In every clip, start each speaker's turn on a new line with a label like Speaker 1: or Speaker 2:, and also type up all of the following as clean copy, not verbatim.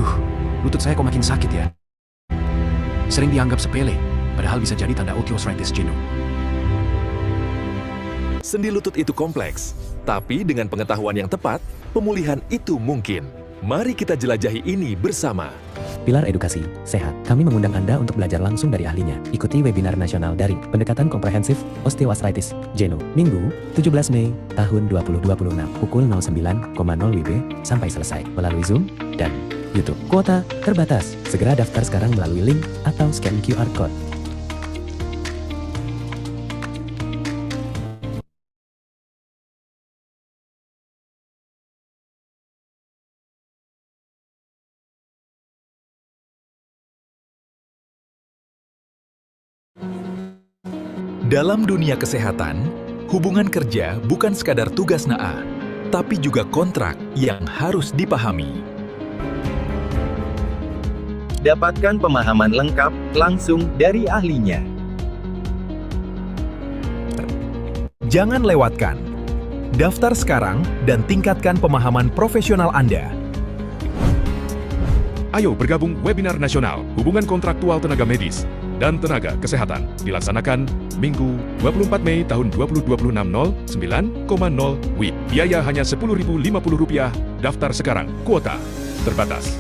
Speaker 1: Aduh, lutut saya kok makin sakit ya. Sering dianggap sepele, padahal bisa jadi tanda osteoarthritis jenuh.
Speaker 2: Sendi lutut itu kompleks, tapi dengan pengetahuan yang tepat, pemulihan itu mungkin. Mari kita jelajahi ini bersama.
Speaker 3: Pilar Edukasi Sehat. Kami mengundang Anda untuk belajar langsung dari ahlinya. Ikuti webinar nasional daring Pendekatan Komprehensif Osteoarthritis Jenuh, Minggu, 17 Mei tahun 2026, pukul 09.00 WIB sampai selesai melalui Zoom dan YouTube. Kuota terbatas. Segera daftar sekarang melalui link atau scan QR Code.
Speaker 2: Dalam dunia kesehatan, hubungan kerja bukan sekadar tugas naah, tapi juga kontrak yang harus dipahami.
Speaker 4: Dapatkan pemahaman lengkap langsung dari ahlinya.
Speaker 2: Jangan lewatkan. Daftar sekarang dan tingkatkan pemahaman profesional Anda.
Speaker 5: Ayo bergabung webinar nasional hubungan kontraktual tenaga medis dan tenaga kesehatan dilaksanakan Minggu 24 Mei tahun 2026 09.00 WIB. Biaya hanya Rp10.050. Daftar sekarang. Kuota terbatas.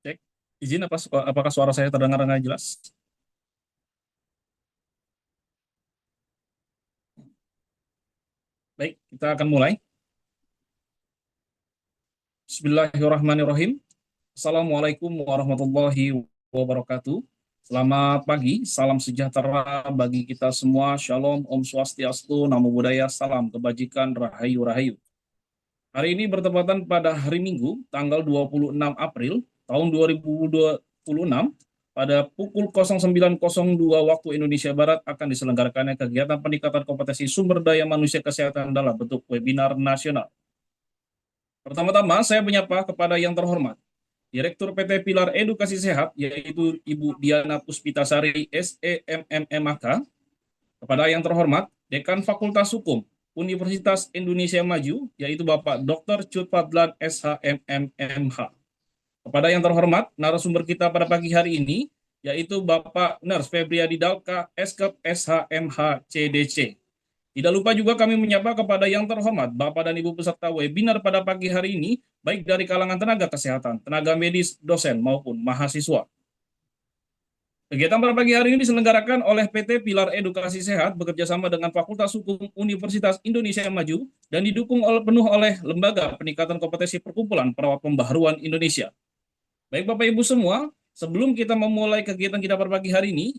Speaker 6: Cek, izin apakah suara saya terdengar dengan jelas? Baik, kita akan mulai. Bismillahirrahmanirrahim. Assalamualaikum warahmatullahi wabarakatuh. Selamat pagi, salam sejahtera bagi kita semua. Shalom, Om Swastiastu, Namo Buddhaya, salam kebajikan, rahayu rahayu. Hari ini bertepatan pada hari Minggu, tanggal 26 April tahun 2026, pada pukul 09.02 waktu Indonesia Barat akan diselenggarakannya kegiatan peningkatan kompetensi sumber daya manusia kesehatan dalam bentuk webinar nasional. Pertama-tama, saya menyapa kepada yang terhormat Direktur PT Pilar Edukasi Sehat, yaitu Ibu Diana Puspitasari, SEMMMAK, kepada yang terhormat Dekan Fakultas Hukum Universitas Indonesia Maju, yaitu Bapak Dr. Cut Fadlan, SHMMMH. Kepada yang terhormat narasumber kita pada pagi hari ini, yaitu Bapak Nurse Febriadi Dalka, Eskep SHMH CDC. Tidak lupa juga kami menyapa kepada yang terhormat Bapak dan Ibu peserta webinar pada pagi hari ini, baik dari kalangan tenaga kesehatan, tenaga medis, dosen, maupun mahasiswa. Kegiatan pada pagi hari ini diselenggarakan oleh PT Pilar Edukasi Sehat bekerjasama dengan Fakultas Hukum Universitas Indonesia Maju dan didukung penuh oleh Lembaga Peningkatan Kompetensi Perkumpulan Perawat Pembaharuan Indonesia. Baik Bapak Ibu semua, sebelum kita memulai kegiatan kita pada pagi hari ini,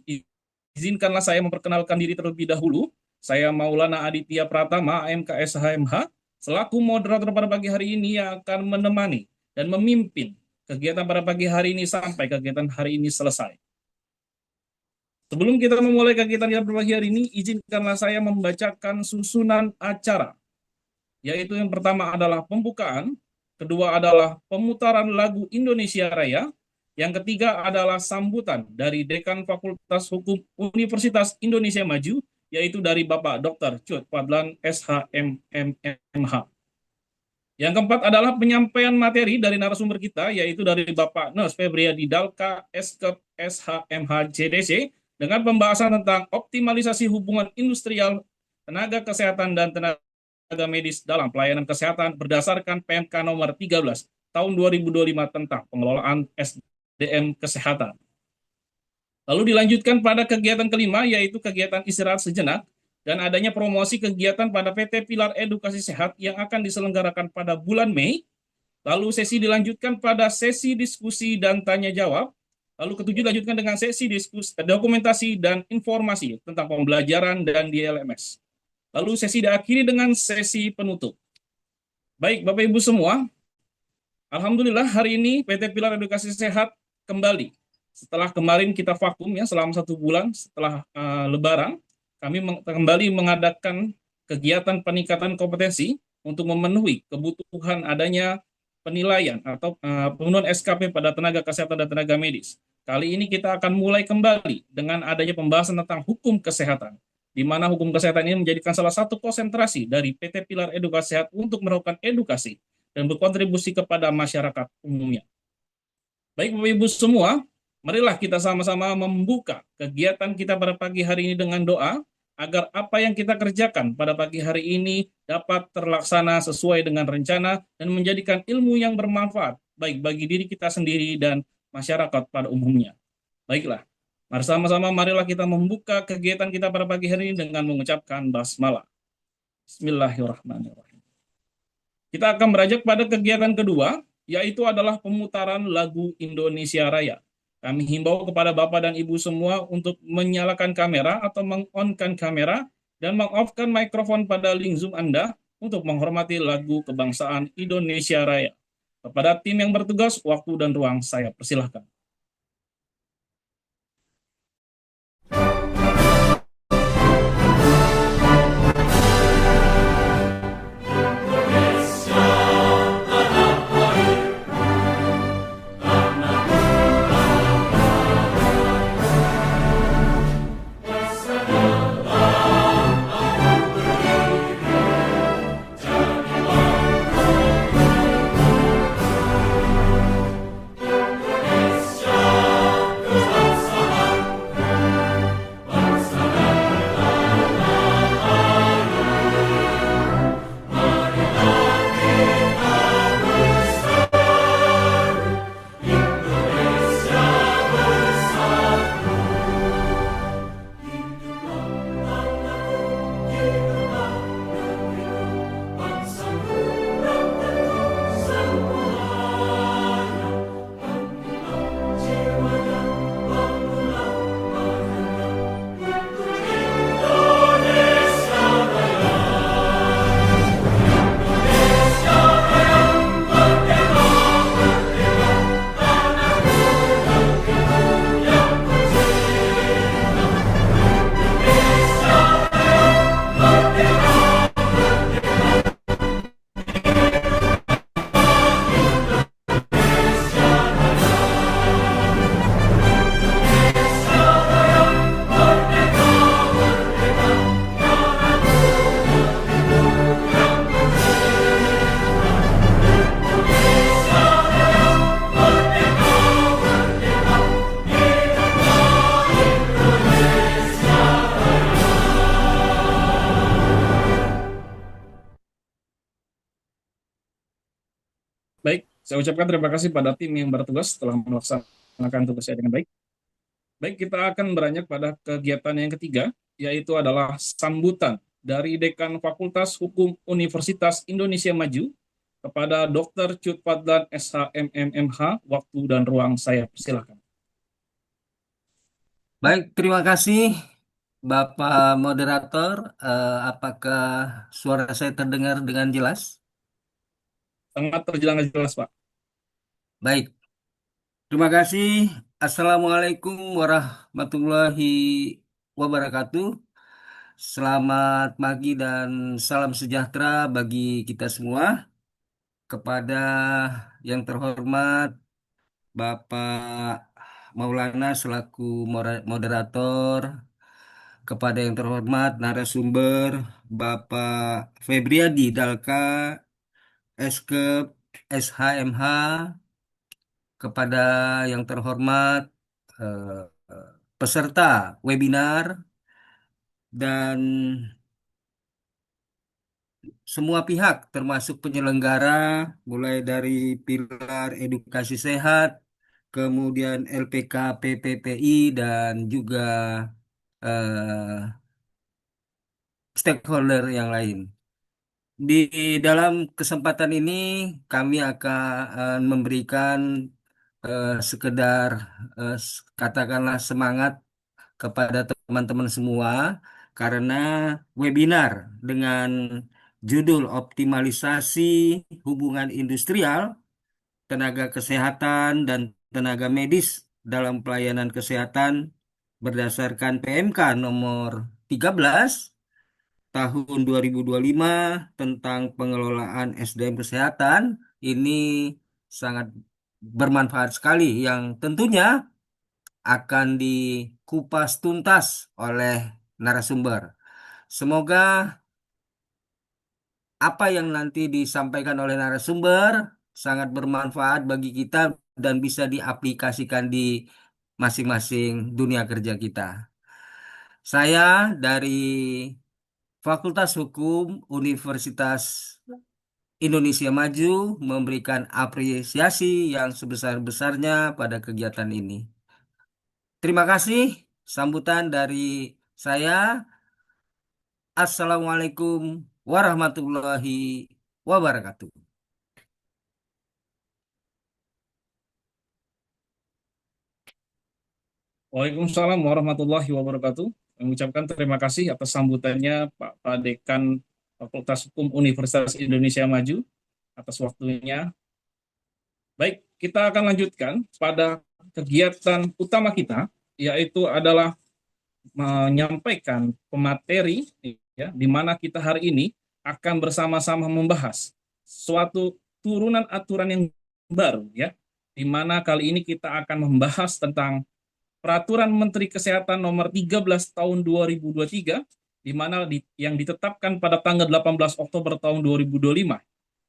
Speaker 6: izinkanlah saya memperkenalkan diri terlebih dahulu. Saya Maulana Aditya Pratama, AMK SHMH, selaku moderator pada pagi hari ini yang akan menemani dan memimpin kegiatan pada pagi hari ini sampai kegiatan hari ini selesai. Sebelum kita memulai kegiatan kita pada pagi hari ini, izinkanlah saya membacakan susunan acara, yaitu yang pertama adalah pembukaan, kedua adalah pemutaran lagu Indonesia Raya, yang ketiga adalah sambutan dari Dekan Fakultas Hukum Universitas Indonesia Maju, yaitu dari Bapak Dr. Cut Fadlan, SHMMMH. Yang keempat adalah penyampaian materi dari narasumber kita, yaitu dari Bapak Nurse Febriadi Dalka, Eskep SHMH CDC, dengan pembahasan tentang optimalisasi hubungan industrial, tenaga kesehatan, dan tenaga medis dalam pelayanan kesehatan berdasarkan PMK nomor 13 tahun 2025 tentang pengelolaan SDM kesehatan. Lalu dilanjutkan pada kegiatan kelima, yaitu kegiatan istirahat sejenak dan adanya promosi kegiatan pada PT Pilar Edukasi Sehat yang akan diselenggarakan pada bulan Mei. Lalu sesi dilanjutkan pada sesi diskusi dan tanya jawab. Lalu ketujuh dilanjutkan dengan sesi diskusi, dokumentasi dan informasi tentang pembelajaran dan di LMS. Lalu sesi diakhiri dengan sesi penutup. Baik Bapak Ibu semua, Alhamdulillah hari ini PT Pilar Edukasi Sehat kembali. Setelah kemarin kita vakum ya selama 1 bulan setelah Lebaran, kami kembali mengadakan kegiatan peningkatan kompetensi untuk memenuhi kebutuhan adanya penilaian atau pemenuhan SKP pada tenaga kesehatan dan tenaga medis. Kali ini kita akan mulai kembali dengan adanya pembahasan tentang hukum kesehatan, di mana hukum kesehatan ini menjadikan salah satu konsentrasi dari PT Pilar Edukasi Sehat untuk melakukan edukasi dan berkontribusi kepada masyarakat umumnya. Baik Bapak Ibu semua, marilah kita sama-sama membuka kegiatan kita pada pagi hari ini dengan doa, agar apa yang kita kerjakan pada pagi hari ini dapat terlaksana sesuai dengan rencana dan menjadikan ilmu yang bermanfaat, baik bagi diri kita sendiri dan masyarakat pada umumnya. Baiklah, mari sama-sama marilah kita membuka kegiatan kita pada pagi hari ini dengan mengucapkan basmalah. Bismillahirrahmanirrahim. Kita akan beranjak pada kegiatan kedua, yaitu adalah pemutaran lagu Indonesia Raya. Kami himbau kepada Bapak dan Ibu semua untuk menyalakan kamera atau meng-on-kan kamera dan meng-off-kan mikrofon pada link Zoom Anda untuk menghormati lagu kebangsaan Indonesia Raya. Kepada tim yang bertugas, waktu dan ruang saya persilahkan. Baik, saya ucapkan terima kasih pada tim yang bertugas telah melaksanakan tugasnya dengan baik. Baik, kita akan beranjak pada kegiatan yang ketiga, yaitu adalah sambutan dari Dekan Fakultas Hukum Universitas Indonesia Maju kepada Dr. Cut Fadlan SHMMMH. Waktu dan ruang saya persilakan.
Speaker 7: Baik, terima kasih Bapak Moderator. Apakah suara saya terdengar dengan jelas?
Speaker 6: Sangat terjalan jelas, Pak.
Speaker 7: Baik, terima kasih. Assalamualaikum warahmatullahi wabarakatuh. Selamat pagi dan salam sejahtera bagi kita semua. Kepada yang terhormat Bapak Maulana selaku moderator, kepada yang terhormat narasumber Bapak Febriadi Dalka, Eskep, SHMH, kepada yang terhormat eh, peserta webinar, dan semua pihak termasuk penyelenggara, mulai dari Pilar Edukasi Sehat, kemudian LPK PPPI, dan juga eh, stakeholder yang lain. Di dalam kesempatan ini kami akan memberikan sekedar katakanlah semangat kepada teman-teman semua, karena webinar dengan judul optimalisasi hubungan industrial tenaga kesehatan dan tenaga medis dalam pelayanan kesehatan berdasarkan PMK nomor 13 tahun 2025 tentang pengelolaan SDM kesehatan ini sangat bermanfaat sekali yang tentunya akan dikupas tuntas oleh narasumber. Semoga apa yang nanti disampaikan oleh narasumber sangat bermanfaat bagi kita dan bisa diaplikasikan di masing-masing dunia kerja kita. Saya dari Fakultas Hukum Universitas Indonesia Maju memberikan apresiasi yang sebesar-besarnya pada kegiatan ini. Terima kasih sambutan dari saya. Assalamualaikum warahmatullahi wabarakatuh.
Speaker 6: Waalaikumsalam warahmatullahi wabarakatuh. Mengucapkan terima kasih atas sambutannya Pak Dekan Fakultas Hukum Universitas Indonesia Maju atas waktunya. Baik, kita akan lanjutkan pada kegiatan utama kita, yaitu adalah menyampaikan pemateri, ya, di mana kita hari ini akan bersama-sama membahas suatu turunan aturan yang baru, ya, di mana kali ini kita akan membahas tentang Peraturan Menteri Kesehatan Nomor 13 Tahun 2023, di mana yang ditetapkan pada tanggal 18 Oktober tahun 2025,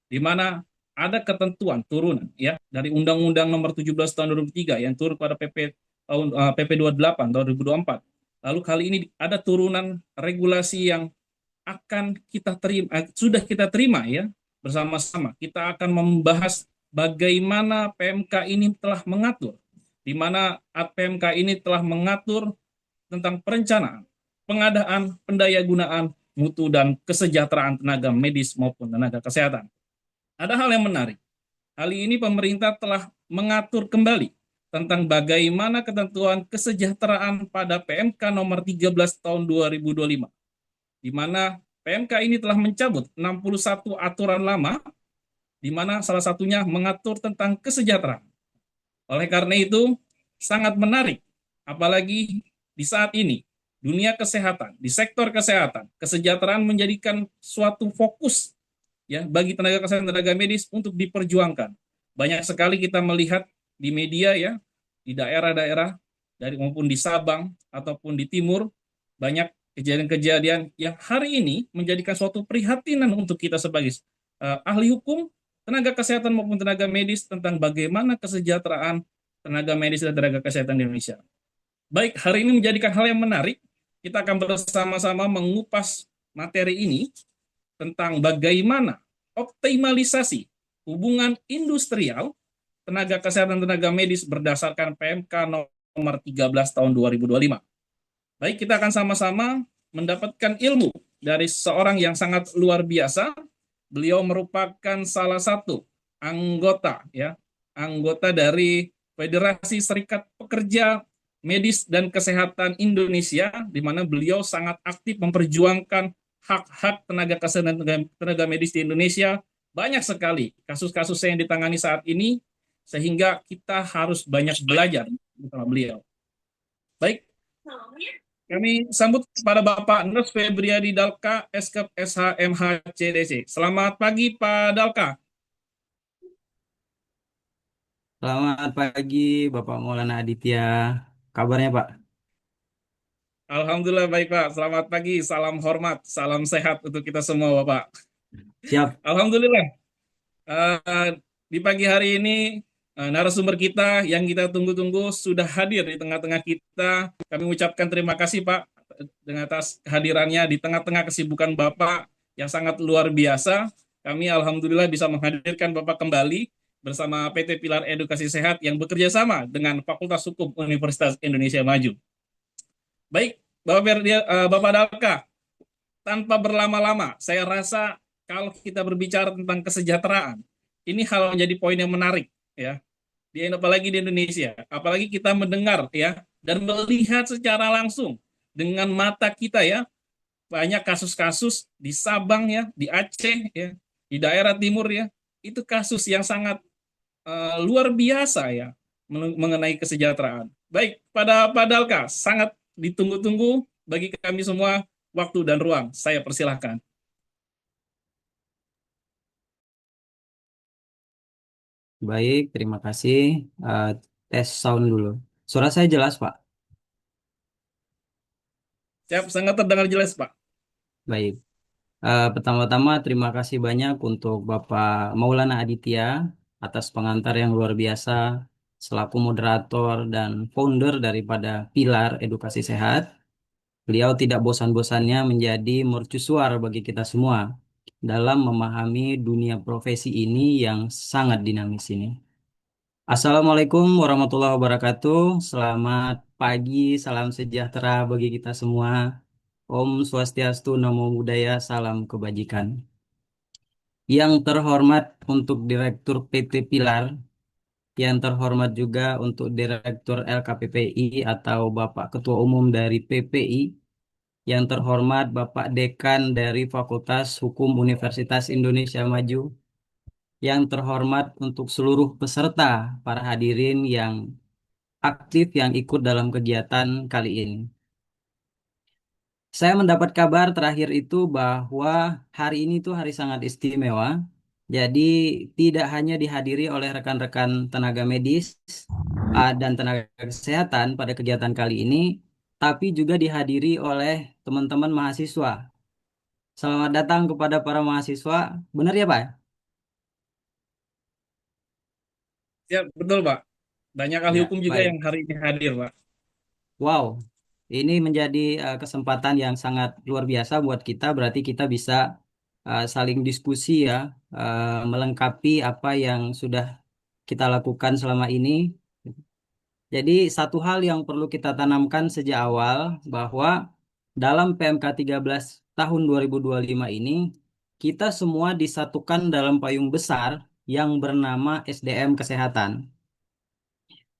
Speaker 6: di mana ada ketentuan turunan, ya, dari Undang-Undang Nomor 17 Tahun 2003 yang turun pada PP 28 tahun 2024. Lalu kali ini ada turunan regulasi yang akan kita terima, sudah kita terima, ya, bersama-sama. Kita akan membahas bagaimana PMK ini telah mengatur, di mana PMK ini telah mengatur tentang perencanaan, pengadaan, pendayagunaan, mutu, dan kesejahteraan tenaga medis maupun tenaga kesehatan. Ada hal yang menarik. Kali ini pemerintah telah mengatur kembali tentang bagaimana ketentuan kesejahteraan pada PMK nomor 13 tahun 2025, di mana PMK ini telah mencabut 61 aturan lama, di mana salah satunya mengatur tentang kesejahteraan. Oleh karena itu, sangat menarik, apalagi di saat ini, dunia kesehatan, di sektor kesehatan, kesejahteraan menjadikan suatu fokus, ya, bagi tenaga kesehatan, tenaga medis untuk diperjuangkan. Banyak sekali kita melihat di media, ya, di daerah-daerah, dari maupun di Sabang ataupun di Timur, banyak kejadian-kejadian yang hari ini menjadikan suatu prihatinan untuk kita sebagai ahli hukum, tenaga kesehatan maupun tenaga medis tentang bagaimana kesejahteraan tenaga medis dan tenaga kesehatan di Indonesia. Baik, hari ini menjadikan hal yang menarik. Kita akan bersama-sama mengupas materi ini tentang bagaimana optimalisasi hubungan industrial tenaga kesehatan tenaga medis berdasarkan PMK nomor 13 tahun 2025. Baik, kita akan sama-sama mendapatkan ilmu dari seorang yang sangat luar biasa. Beliau merupakan salah satu anggota, ya, anggota dari Federasi Serikat Pekerja Medis dan Kesehatan Indonesia, di mana beliau sangat aktif memperjuangkan hak-hak tenaga kesehatan tenaga medis di Indonesia. Banyak sekali kasus-kasus yang ditangani saat ini, sehingga kita harus banyak belajar bersama beliau. Baik, kami sambut kepada Bapak Nurse Febriadi Dalka, Eskep SHMHCDC. Selamat pagi, Pak Dalka.
Speaker 7: Selamat pagi, Bapak Maulana Aditya. Kabarnya, Pak?
Speaker 6: Alhamdulillah baik, Pak. Selamat pagi, salam hormat, salam sehat untuk kita semua, Bapak.
Speaker 7: Siap.
Speaker 6: Alhamdulillah. Di pagi hari ini, narasumber kita yang kita tunggu-tunggu sudah hadir di tengah-tengah kita. Kami ucapkan terima kasih, Pak, dengan atas kehadirannya di tengah-tengah kesibukan Bapak yang sangat luar biasa. Kami alhamdulillah bisa menghadirkan Bapak kembali bersama PT Pilar Edukasi Sehat yang bekerja sama dengan Fakultas Hukum Universitas Indonesia Maju. Baik, Bapak Dalka, tanpa berlama-lama, saya rasa kalau kita berbicara tentang kesejahteraan, ini hal menjadi poin yang menarik, ya, apalagi di Indonesia, apalagi kita mendengar, ya, dan melihat secara langsung dengan mata kita, ya, banyak kasus-kasus di Sabang, ya, di Aceh, ya, di daerah timur, ya, itu kasus yang sangat luar biasa ya mengenai kesejahteraan. Baik, pada Dalka, sangat ditunggu-tunggu bagi kami semua waktu dan ruang. Saya persilahkan.
Speaker 8: Baik, terima kasih. Eh, Tes sound dulu. Suara saya jelas, Pak.
Speaker 6: Siap, sangat terdengar jelas, Pak.
Speaker 8: Baik. Pertama-tama terima kasih banyak untuk Bapak Maulana Aditya atas pengantar yang luar biasa selaku moderator dan founder daripada Pilar Edukasi Sehat. Beliau tidak bosan-bosannya menjadi mercusuar bagi kita semua dalam memahami dunia profesi ini yang sangat dinamis ini. Assalamualaikum warahmatullahi wabarakatuh. Selamat pagi, salam sejahtera bagi kita semua. Om Swastiastu, Namo Buddhaya, salam kebajikan. Yang terhormat untuk Direktur PT Pilar, yang terhormat juga untuk Direktur LKPPI atau Bapak Ketua Umum dari PPI, yang terhormat Bapak Dekan dari Fakultas Hukum Universitas Indonesia Maju, yang terhormat untuk seluruh peserta, para hadirin yang aktif yang ikut dalam kegiatan kali ini. Saya mendapat kabar terakhir itu bahwa hari ini tuh hari sangat istimewa. Jadi tidak hanya dihadiri oleh rekan-rekan tenaga medis dan tenaga kesehatan pada kegiatan kali ini, tapi juga dihadiri oleh teman-teman mahasiswa. Selamat datang kepada para mahasiswa. Benar ya, Pak?
Speaker 6: Siap, betul, Pak. Banyak ahli
Speaker 8: Ya,
Speaker 6: hukum juga yang
Speaker 8: baik.
Speaker 6: hari ini hadir, Pak.
Speaker 8: Wow, ini menjadi kesempatan yang sangat luar biasa buat kita. Berarti kita bisa saling diskusi ya, melengkapi apa yang sudah kita lakukan selama ini. Jadi satu hal yang perlu kita tanamkan sejak awal bahwa dalam PMK 13 tahun 2025 ini kita semua disatukan dalam payung besar yang bernama SDM Kesehatan.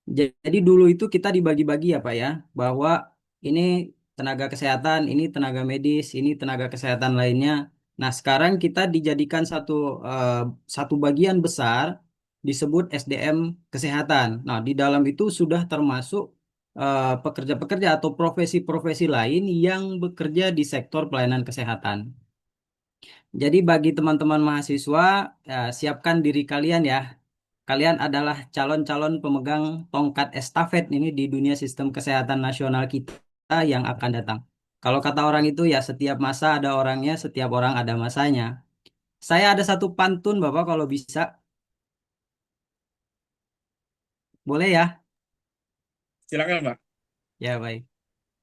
Speaker 8: Jadi dulu itu kita dibagi-bagi ya Pak ya, bahwa ini tenaga kesehatan, ini tenaga medis, ini tenaga kesehatan lainnya. Nah sekarang kita dijadikan satu bagian besar disebut SDM kesehatan. Nah di dalam itu sudah termasuk pekerja-pekerja atau profesi-profesi lain yang bekerja di sektor pelayanan kesehatan. Jadi bagi teman-teman mahasiswa, siapkan diri kalian ya. Kalian adalah calon-calon pemegang tongkat estafet ini di dunia sistem kesehatan nasional kita yang akan datang. Kalau kata orang itu ya setiap masa ada orangnya, setiap orang ada masanya. Saya ada satu pantun Bapak kalau bisa. Boleh ya?
Speaker 6: Silakan, Pak.
Speaker 8: Ya baik.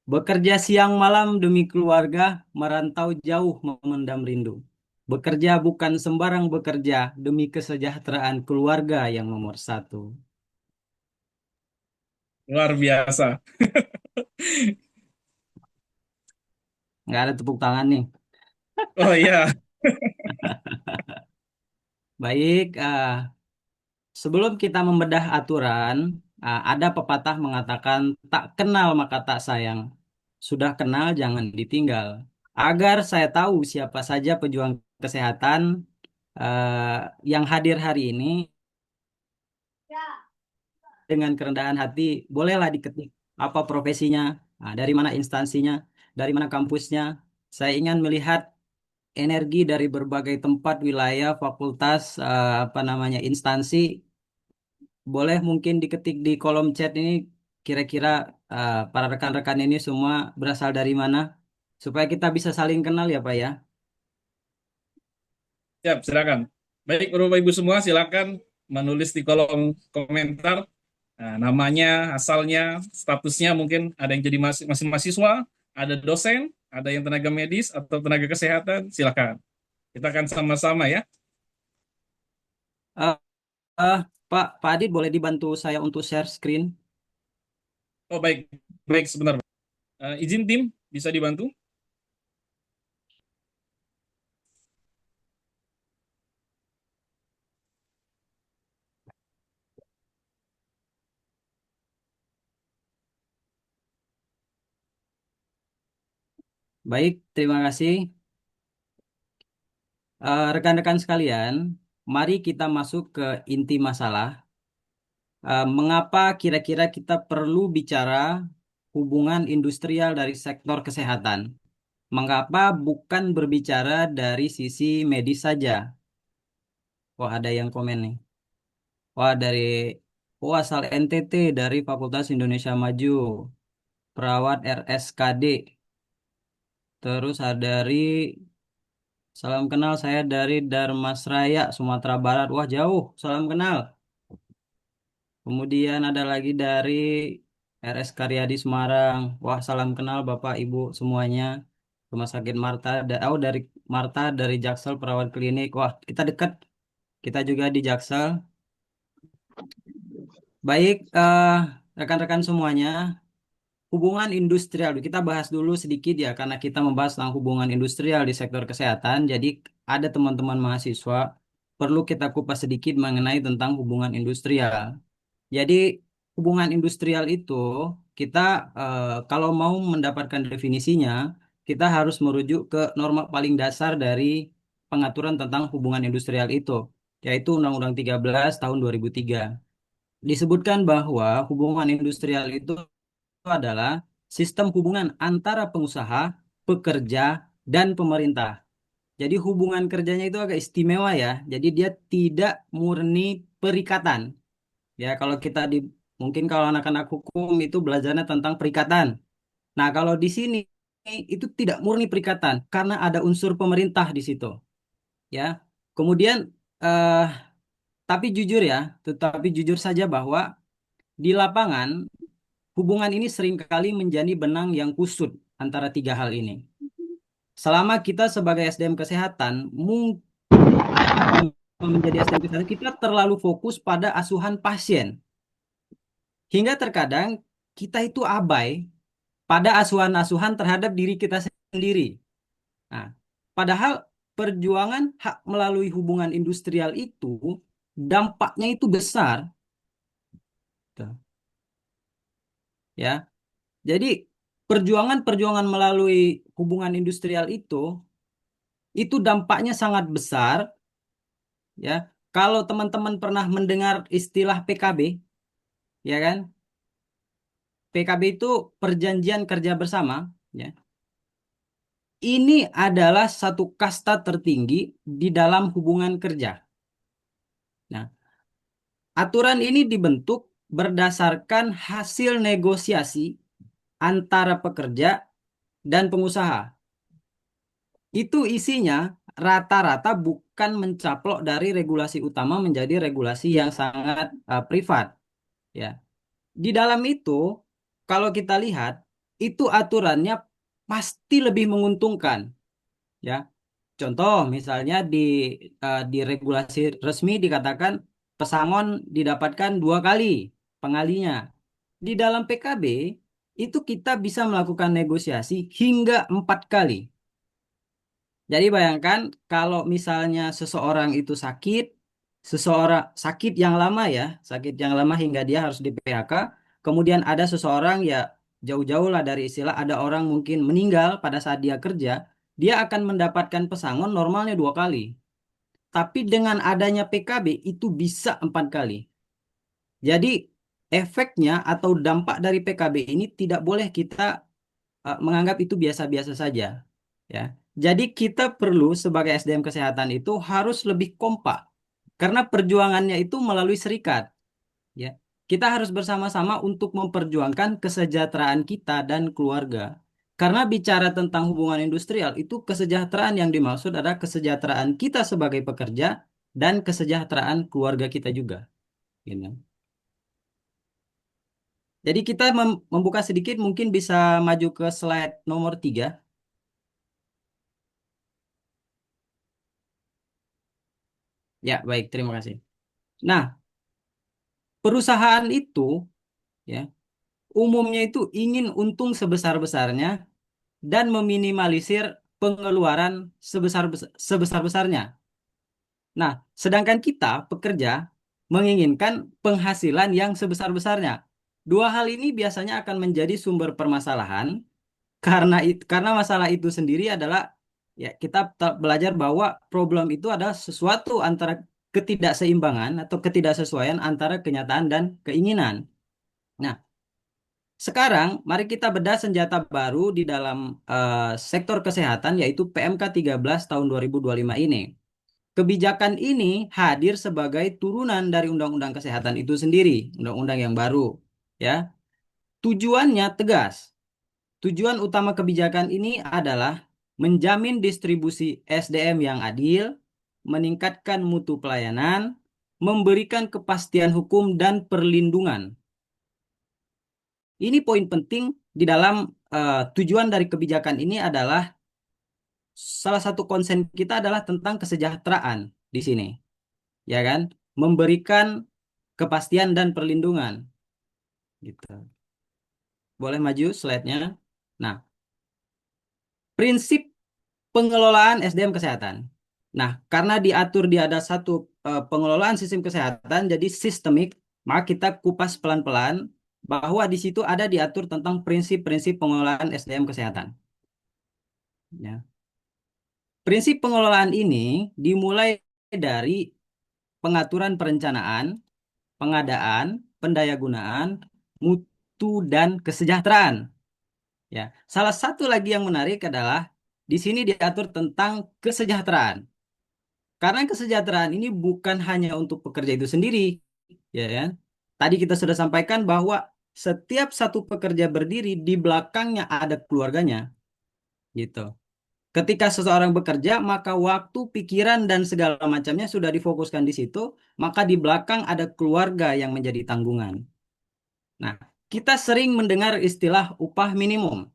Speaker 8: Bekerja siang malam demi keluarga, merantau jauh memendam rindu. Bekerja bukan sembarang bekerja demi kesejahteraan keluarga yang nomor satu.
Speaker 6: Luar biasa.
Speaker 8: Nggak ada tepuk tangan nih.
Speaker 6: Oh iya,
Speaker 8: Baik, sebelum kita membedah aturan, ada pepatah mengatakan tak kenal maka tak sayang. Sudah kenal jangan ditinggal. Agar saya tahu siapa saja pejuang kesehatan yang hadir hari ini dengan kerendahan hati, bolehlah diketik apa profesinya, dari mana instansinya, dari mana kampusnya. Saya ingin melihat energi dari berbagai tempat, wilayah, fakultas, apa namanya, instansi. Boleh mungkin diketik di kolom chat ini kira-kira para rekan-rekan ini semua berasal dari mana supaya kita bisa saling kenal ya Pak ya.
Speaker 6: siap, silakan. Baik, Bapak Ibu semua, silakan menulis di kolom komentar. Nah, namanya, asalnya, statusnya mungkin ada yang jadi masih mahasiswa, ada dosen, ada yang tenaga medis atau tenaga kesehatan, silakan. Kita akan sama-sama ya.
Speaker 8: Eh, eh, Pak Adit boleh dibantu saya untuk share screen?
Speaker 6: Oh baik, baik sebentar. Izin tim, bisa dibantu?
Speaker 8: Baik, terima kasih. Rekan-rekan sekalian, mari kita masuk ke inti masalah. Mengapa kira-kira kita perlu bicara hubungan industrial dari sektor kesehatan? Mengapa bukan berbicara dari sisi medis saja? Wah, ada yang komen nih. Wah, asal NTT dari Fakultas Indonesia Maju, perawat RSKD. Terus ada salam kenal, saya dari Darmasraya, Sumatera Barat. Wah, jauh, salam kenal. Kemudian ada lagi dari RS Karyadi Semarang. Wah, salam kenal Bapak Ibu semuanya. Rumah Sakit Marta, dari Marta dari Jaksel Perawat Klinik. Wah, kita dekat. Kita juga di Jaksel. Baik, rekan-rekan semuanya, hubungan industrial. Kita bahas dulu sedikit ya, karena kita membahas tentang hubungan industrial di sektor kesehatan. Jadi ada teman-teman mahasiswa perlu kita kupas sedikit mengenai tentang hubungan industrial. Jadi hubungan industrial itu kita kalau mau mendapatkan definisinya, kita harus merujuk ke norma paling dasar dari pengaturan tentang hubungan industrial itu, yaitu Undang-Undang 13 tahun 2003. Disebutkan bahwa hubungan industrial itu adalah sistem hubungan antara pengusaha, pekerja, dan pemerintah. Jadi hubungan kerjanya itu agak istimewa ya. Jadi dia tidak murni perikatan. Ya, mungkin kalau anak-anak hukum itu belajarnya tentang perikatan. Nah, kalau di sini itu tidak murni perikatan karena ada unsur pemerintah di situ. Ya. Kemudian eh, tetapi jujur saja bahwa di lapangan hubungan ini seringkali menjadi benang yang kusut antara tiga hal ini. Selama kita sebagai SDM kesehatan menjadi SDM kesehatan, kita terlalu fokus pada asuhan pasien. Hingga terkadang kita itu abai pada asuhan-asuhan terhadap diri kita sendiri. Nah, padahal perjuangan hak melalui hubungan industrial itu dampaknya itu besar. Tuh. Ya. Jadi perjuangan-perjuangan melalui hubungan industrial itu dampaknya sangat besar. Ya. Kalau teman-teman pernah mendengar istilah PKB, ya kan? PKB itu perjanjian kerja bersama, ya. Ini adalah satu kasta tertinggi di dalam hubungan kerja. Nah, aturan ini dibentuk berdasarkan hasil negosiasi antara pekerja dan pengusaha. Itu isinya rata-rata bukan mencaplok dari regulasi utama menjadi regulasi yang sangat privat, ya. Di dalam itu, kalau kita lihat, itu aturannya pasti lebih menguntungkan. Ya, contoh misalnya di regulasi resmi dikatakan pesangon didapatkan 2 kali pengalinya. Di dalam PKB itu kita bisa melakukan negosiasi hingga 4 kali. Jadi bayangkan kalau misalnya seseorang itu seseorang sakit yang lama ya, sakit yang lama hingga dia harus di PHK, kemudian ada seseorang ya jauh-jauh lah dari istilah, ada orang mungkin meninggal pada saat dia kerja, dia akan mendapatkan pesangon normalnya 2 kali. Tapi dengan adanya PKB itu bisa 4 kali. Jadi efeknya atau dampak dari PKB ini tidak boleh kita menganggap itu biasa-biasa saja. Ya. Jadi kita perlu sebagai SDM kesehatan itu harus lebih kompak karena perjuangannya itu melalui serikat. Ya. Kita harus bersama-sama untuk memperjuangkan kesejahteraan kita dan keluarga. Karena bicara tentang hubungan industrial itu kesejahteraan yang dimaksud adalah kesejahteraan kita sebagai pekerja dan kesejahteraan keluarga kita juga. Gitu. Jadi kita membuka sedikit, mungkin bisa maju ke slide nomor 3. Ya, baik, terima kasih. Nah, perusahaan itu ya umumnya itu ingin untung sebesar-besarnya dan meminimalisir pengeluaran sebesar-besarnya. Nah, sedangkan kita pekerja menginginkan penghasilan yang sebesar-besarnya. Dua hal ini biasanya akan menjadi sumber permasalahan karena masalah itu sendiri adalah ya kita belajar bahwa problem itu adalah sesuatu antara ketidakseimbangan atau ketidaksesuaian antara kenyataan dan keinginan. Nah, sekarang mari kita bedah senjata baru di dalam sektor kesehatan yaitu PMK 13 tahun 2025 ini. Kebijakan ini hadir sebagai turunan dari Undang-Undang Kesehatan itu sendiri, undang-undang yang baru, ya. Tujuannya tegas. Tujuan utama kebijakan ini adalah menjamin distribusi SDM yang adil, meningkatkan mutu pelayanan, memberikan kepastian hukum dan perlindungan. Ini poin penting di dalam tujuan dari kebijakan ini adalah salah satu konsen kita adalah tentang kesejahteraan di sini, ya kan? Memberikan kepastian dan perlindungan, gitu. Boleh maju slide-nya. Nah, prinsip pengelolaan SDM kesehatan. Nah, karena diatur di ada satu pengelolaan sistem kesehatan, jadi sistemik, maka kita kupas pelan-pelan bahwa di situ ada diatur tentang prinsip-prinsip pengelolaan SDM kesehatan. Ya. Prinsip pengelolaan ini dimulai dari pengaturan perencanaan, pengadaan, pendayagunaan, mutu, dan kesejahteraan. Ya, salah satu lagi yang menarik adalah di sini diatur tentang kesejahteraan. Karena kesejahteraan ini bukan hanya untuk pekerja itu sendiri, ya kan? Tadi kita sudah sampaikan bahwa setiap satu pekerja berdiri di belakangnya ada keluarganya, gitu. Ketika seseorang bekerja, maka waktu, pikiran, dan segala macamnya sudah difokuskan di situ, maka di belakang ada keluarga yang menjadi tanggungan. Nah, kita sering mendengar istilah upah minimum.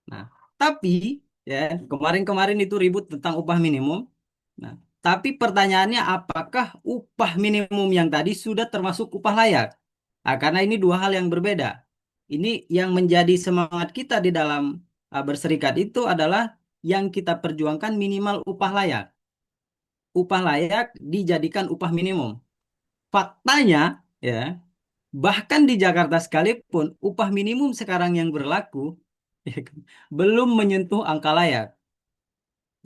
Speaker 8: Nah, tapi ya kemarin-kemarin itu ribut tentang upah minimum. Nah, tapi pertanyaannya apakah upah minimum yang tadi sudah termasuk upah layak? Nah, karena ini dua hal yang berbeda. Ini yang menjadi semangat kita di dalam berserikat itu adalah yang kita perjuangkan minimal upah layak. Upah layak dijadikan upah minimum. Faktanya, ya, bahkan di Jakarta sekalipun upah minimum sekarang yang berlaku ya kan, belum menyentuh angka layak.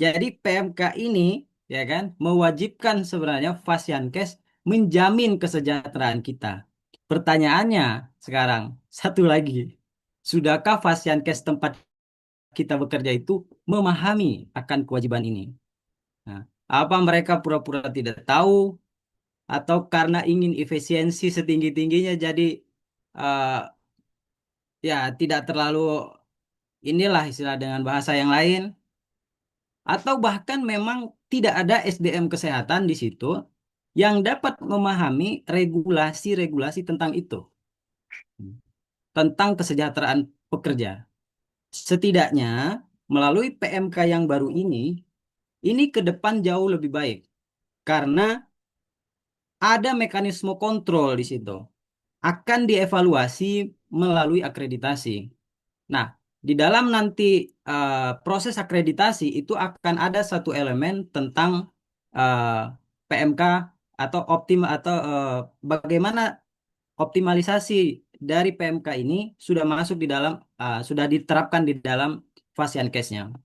Speaker 8: Jadi PMK ini ya kan mewajibkan sebenarnya Fasiankes menjamin kesejahteraan kita. Pertanyaannya sekarang satu lagi, sudahkah Fasiankes tempat kita bekerja itu memahami akan kewajiban ini? Nah, apa mereka pura-pura tidak tahu atau karena ingin efisiensi setinggi-tingginya jadi eh, ya tidak terlalu inilah istilah dengan bahasa yang lain, atau bahkan memang tidak ada SDM kesehatan di situ yang dapat memahami regulasi-regulasi tentang itu, tentang kesejahteraan pekerja. Setidaknya melalui PMK yang baru ini ke depan jauh lebih baik karena ada mekanisme kontrol di situ. Akan dievaluasi melalui akreditasi. Nah, di dalam nanti proses akreditasi itu akan ada satu elemen tentang uh, PMK atau bagaimana optimalisasi dari PMK ini sudah masuk di dalam sudah diterapkan di dalam Fasiankesnya.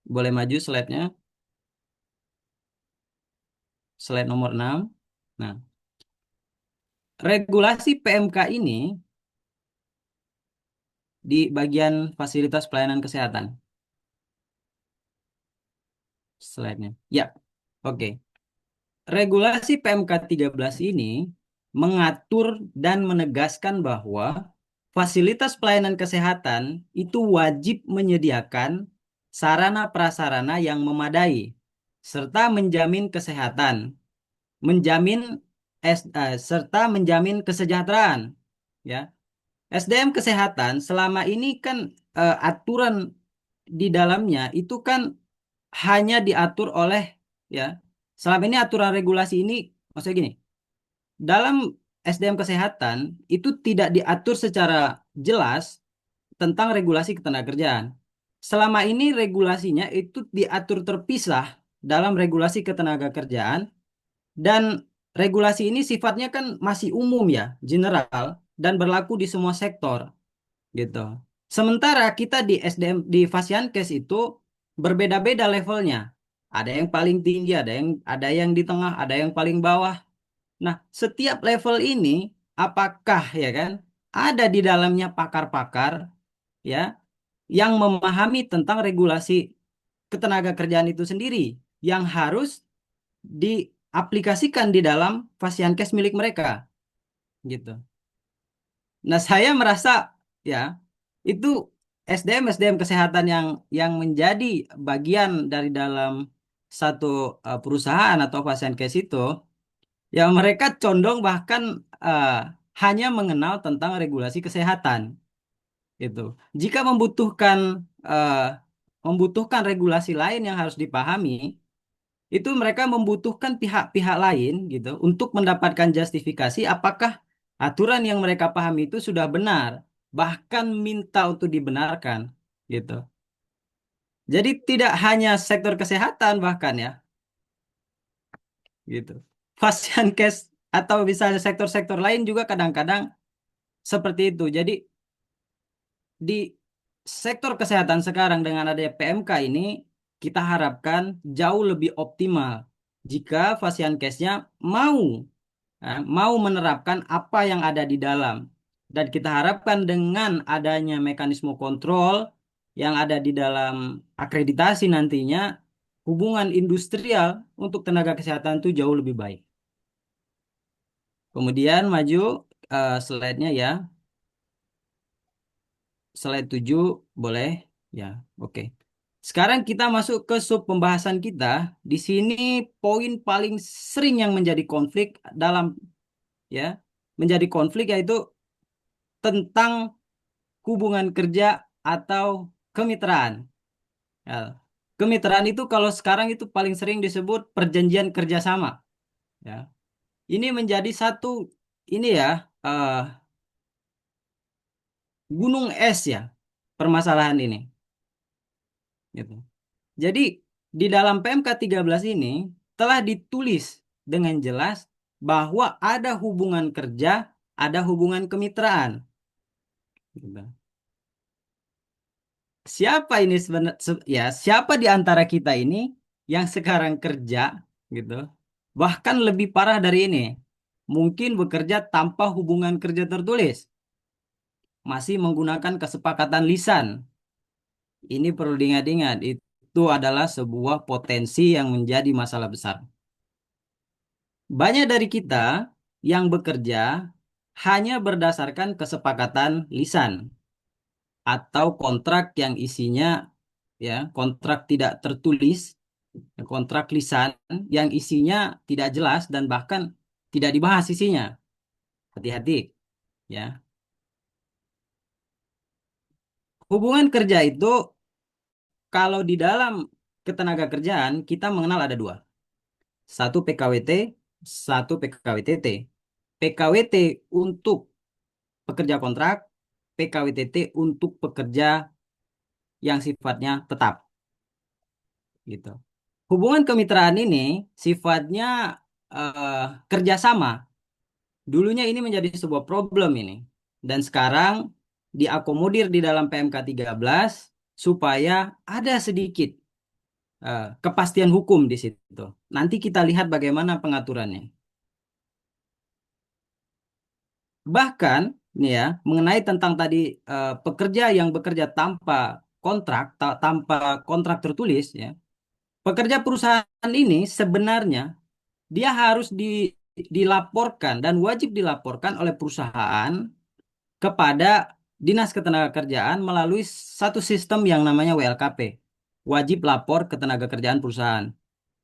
Speaker 8: Boleh maju slide-nya. Slide nomor 6. Nah, regulasi PMK ini di bagian fasilitas pelayanan kesehatan. Slide-nya. Ya, oke. Regulasi PMK 13 ini mengatur dan menegaskan bahwa fasilitas pelayanan kesehatan itu wajib menyediakan sarana prasarana yang memadai serta menjamin kesehatan, serta menjamin kesejahteraan, ya. SDM kesehatan selama ini kan aturan di dalamnya itu kan hanya diatur oleh ya selama ini aturan regulasi ini maksudnya gini, dalam SDM kesehatan itu tidak diatur secara jelas tentang regulasi ketenagakerjaan. Selama ini regulasinya itu diatur terpisah dalam regulasi ketenagakerjaan dan regulasi ini sifatnya kan masih umum ya, general dan berlaku di semua sektor gitu. Sementara kita di SDM di Fasiankes itu berbeda-beda levelnya. ada yang paling tinggi, ada yang di tengah, ada yang paling bawah. Nah, setiap level ini apakah ya kan ada di dalamnya pakar-pakar ya yang memahami tentang regulasi ketenaga kerjaan itu sendiri yang harus diaplikasikan di dalam Fasiankes milik mereka gitu. Nah, saya merasa ya itu SDM kesehatan yang menjadi bagian dari dalam satu perusahaan atau Fasiankes itu ya mereka condong bahkan eh, hanya mengenal tentang regulasi kesehatan gitu. Jika eh, membutuhkan regulasi lain yang harus dipahami, itu mereka membutuhkan pihak-pihak lain gitu untuk mendapatkan justifikasi apakah aturan yang mereka pahami itu sudah benar, bahkan minta untuk dibenarkan gitu. Jadi tidak hanya sektor kesehatan bahkan ya gitu. Fasiankes atau misalnya sektor-sektor lain juga kadang-kadang seperti itu. Jadi di sektor kesehatan sekarang dengan adanya PMK ini kita harapkan jauh lebih optimal jika Fasiankesnya mau mau menerapkan apa yang ada di dalam. Dan kita harapkan dengan adanya mekanisme kontrol yang ada di dalam akreditasi nantinya, hubungan industrial untuk tenaga kesehatan itu jauh lebih baik. Kemudian maju slide-nya ya. Slide 7 boleh? Ya, oke. Sekarang kita masuk ke sub pembahasan kita. Di sini poin paling sering yang menjadi konflik dalam ya, menjadi konflik yaitu tentang hubungan kerja atau kemitraan. Ya, kemitraan itu kalau sekarang itu paling sering disebut perjanjian kerjasama. Ya, ini menjadi satu ini ya eh, gunung es ya permasalahan ini. Gitu. Jadi di dalam PMK 13 ini telah ditulis dengan jelas bahwa ada hubungan kerja, ada hubungan kemitraan. Gitu. Siapa ini sebenarnya ya siapa di antara kita ini yang sekarang kerja gitu bahkan lebih parah dari ini mungkin bekerja tanpa hubungan kerja tertulis masih menggunakan kesepakatan lisan ini perlu diingat-ingat itu adalah sebuah potensi yang menjadi masalah besar banyak dari kita yang bekerja hanya berdasarkan kesepakatan lisan atau kontrak yang isinya ya kontrak tidak tertulis kontrak lisan yang isinya tidak jelas dan bahkan tidak dibahas isinya. Hati-hati, ya. Hubungan kerja itu kalau di dalam ketenaga kerjaan kita mengenal ada dua. Satu PKWT, satu PKWTT. PKWT untuk pekerja kontrak, PKWTT untuk pekerja yang sifatnya tetap. Gitu. Hubungan kemitraan ini sifatnya eh, kerjasama. Dulunya ini menjadi sebuah problem ini. Dan sekarang diakomodir di dalam PMK 13 supaya ada sedikit kepastian hukum di situ. Nanti kita lihat bagaimana pengaturannya. Bahkan nih ya, mengenai tentang tadi pekerja yang bekerja tanpa kontrak, tanpa kontrak tertulis ya. Pekerja perusahaan ini sebenarnya dia harus dilaporkan dan wajib dilaporkan oleh perusahaan kepada Dinas Ketenagakerjaan melalui satu sistem yang namanya WLKP, wajib lapor ketenagakerjaan perusahaan.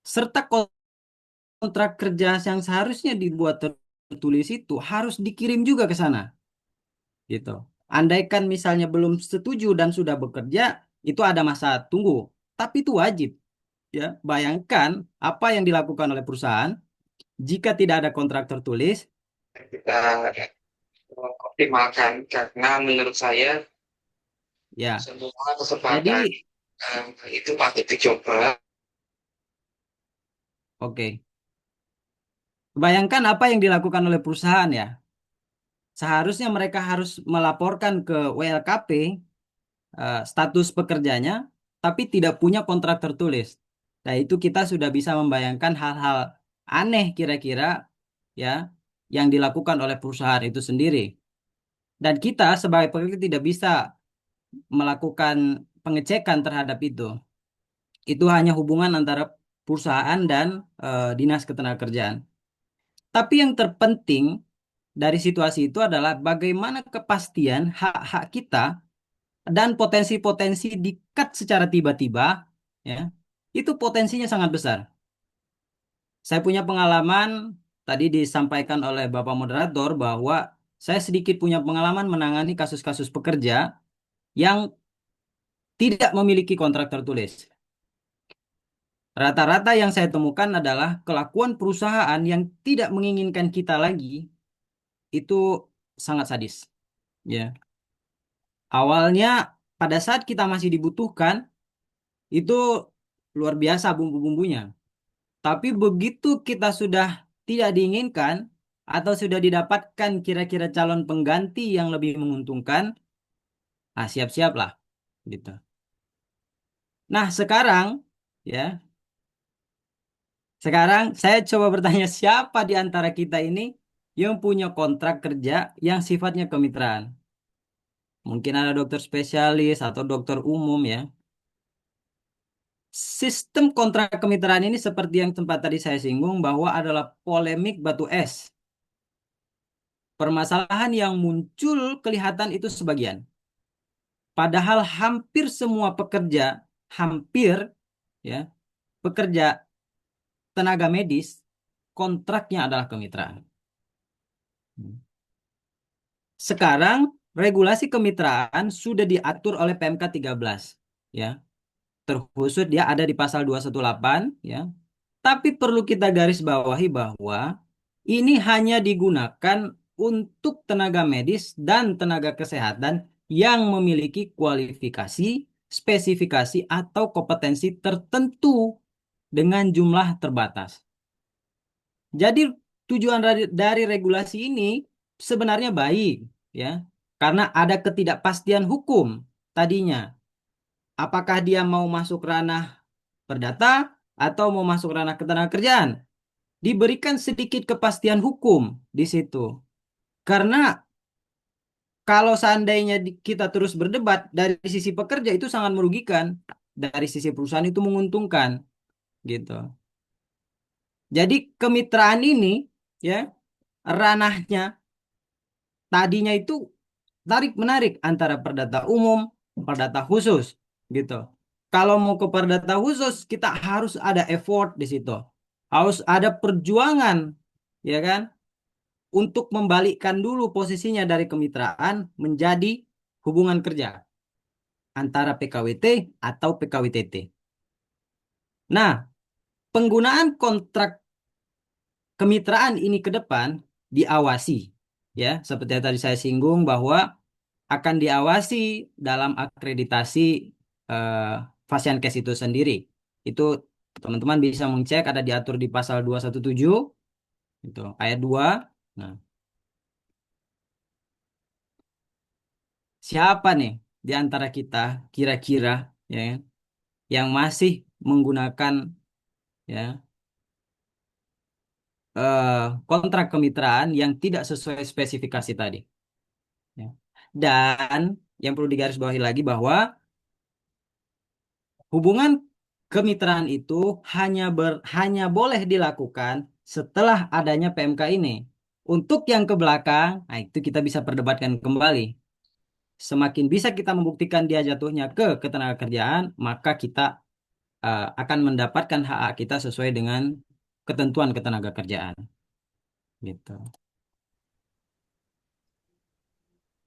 Speaker 8: Serta kontrak kerja yang seharusnya dibuat tertulis itu harus dikirim juga ke sana. Gitu. Andaikan misalnya belum setuju dan sudah bekerja, itu ada masa tunggu. Tapi itu wajib. Ya, bayangkan apa yang dilakukan oleh perusahaan jika tidak ada kontrak tertulis.
Speaker 9: Kita optimalkan karena menurut saya
Speaker 8: Ya,
Speaker 9: semua kesempatan
Speaker 8: jadi
Speaker 9: itu patut dicoba.
Speaker 8: oke. Bayangkan apa yang dilakukan oleh perusahaan ya. Seharusnya mereka harus melaporkan ke WLKP status pekerjanya, tapi tidak punya kontrak tertulis. Nah, itu kita sudah bisa membayangkan hal-hal aneh kira-kira ya yang dilakukan oleh perusahaan itu sendiri. Dan kita sebagai pekerja tidak bisa melakukan pengecekan terhadap itu. Itu hanya hubungan antara perusahaan dan dinas ketenagakerjaan. Tapi yang terpenting dari situasi itu adalah bagaimana kepastian hak-hak kita dan potensi-potensi di-cut secara tiba-tiba, ya, itu potensinya sangat besar. Saya punya pengalaman, tadi disampaikan oleh Bapak Moderator bahwa saya sedikit punya pengalaman menangani kasus-kasus pekerja yang tidak memiliki kontrak tertulis. Rata-rata yang saya temukan adalah kelakuan perusahaan yang tidak menginginkan kita lagi itu sangat sadis. Ya, awalnya pada saat kita masih dibutuhkan itu luar biasa bumbu-bumbunya. Tapi begitu kita sudah tidak diinginkan atau sudah didapatkan kira-kira calon pengganti yang lebih menguntungkan, ah siap-siaplah gitu. Nah, ya, sekarang saya coba bertanya siapa di antara kita ini yang punya kontrak kerja yang sifatnya kemitraan? Mungkin ada dokter spesialis atau dokter umum ya. Sistem kontrak kemitraan ini seperti yang tempat tadi saya singgung bahwa adalah polemik batu es. Permasalahan yang muncul kelihatan itu sebagian. Padahal hampir semua pekerja, hampir ya, pekerja tenaga medis kontraknya adalah kemitraan. Sekarang regulasi kemitraan sudah diatur oleh PMK 13 ya. Terkhusus dia ada di pasal 218 ya. Tapi perlu kita garis bawahi bahwa ini hanya digunakan untuk tenaga medis dan tenaga kesehatan yang memiliki kualifikasi, spesifikasi atau kompetensi tertentu dengan jumlah terbatas. Jadi tujuan dari regulasi ini sebenarnya baik ya. Karena ada ketidakpastian hukum tadinya. Apakah dia mau masuk ranah perdata atau mau masuk ranah ketenagakerjaan? Diberikan sedikit kepastian hukum di situ. Karena kalau seandainya kita terus berdebat dari sisi pekerja itu sangat merugikan, dari sisi perusahaan itu menguntungkan, gitu. Jadi kemitraan ini ya ranahnya tadinya itu tarik menarik antara perdata umum, perdata khusus, gitu. Kalau mau ke perdata khusus kita harus ada effort di situ, harus ada perjuangan, ya kan? Untuk membalikkan dulu posisinya dari kemitraan menjadi hubungan kerja antara PKWT atau PKWTT. Nah, penggunaan kontrak kemitraan ini ke depan diawasi, ya, seperti yang tadi saya singgung bahwa akan diawasi dalam akreditasi eh, Fasiankes itu sendiri. Itu teman-teman bisa mengcek ada diatur di pasal 217 itu ayat 2. Nah, siapa nih di antara kita kira-kira ya yang masih menggunakan ya eh, kontrak kemitraan yang tidak sesuai spesifikasi tadi ya. Dan yang perlu digarisbawahi lagi bahwa hubungan kemitraan itu hanya boleh dilakukan setelah adanya PMK ini. Untuk yang ke belakang, nah itu kita bisa perdebatkan kembali. Semakin bisa kita membuktikan dia jatuhnya ke ketenagakerjaan, maka kita akan mendapatkan hak kita sesuai dengan ketentuan ketenagakerjaan. Gitu.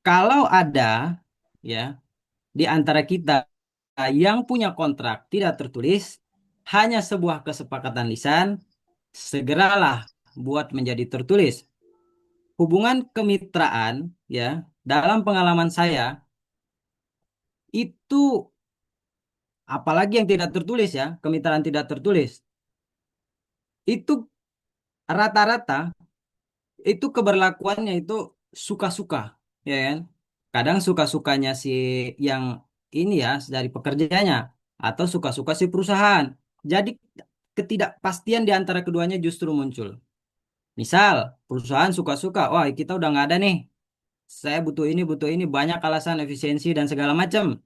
Speaker 8: Kalau ada ya di antara kita yang punya kontrak tidak tertulis, hanya sebuah kesepakatan lisan, segeralah buat menjadi tertulis. Hubungan kemitraan ya dalam pengalaman saya itu apalagi yang tidak tertulis ya, kemitraan tidak tertulis. Itu rata-rata itu keberlakuannya itu suka-suka, ya kan? Kadang suka-sukanya si yang ini ya dari pekerjanya atau suka-suka si perusahaan. Jadi ketidakpastian di antara keduanya justru muncul. Misal, perusahaan suka-suka, wah kita udah nggak ada nih, saya butuh ini, banyak alasan efisiensi dan segala macam,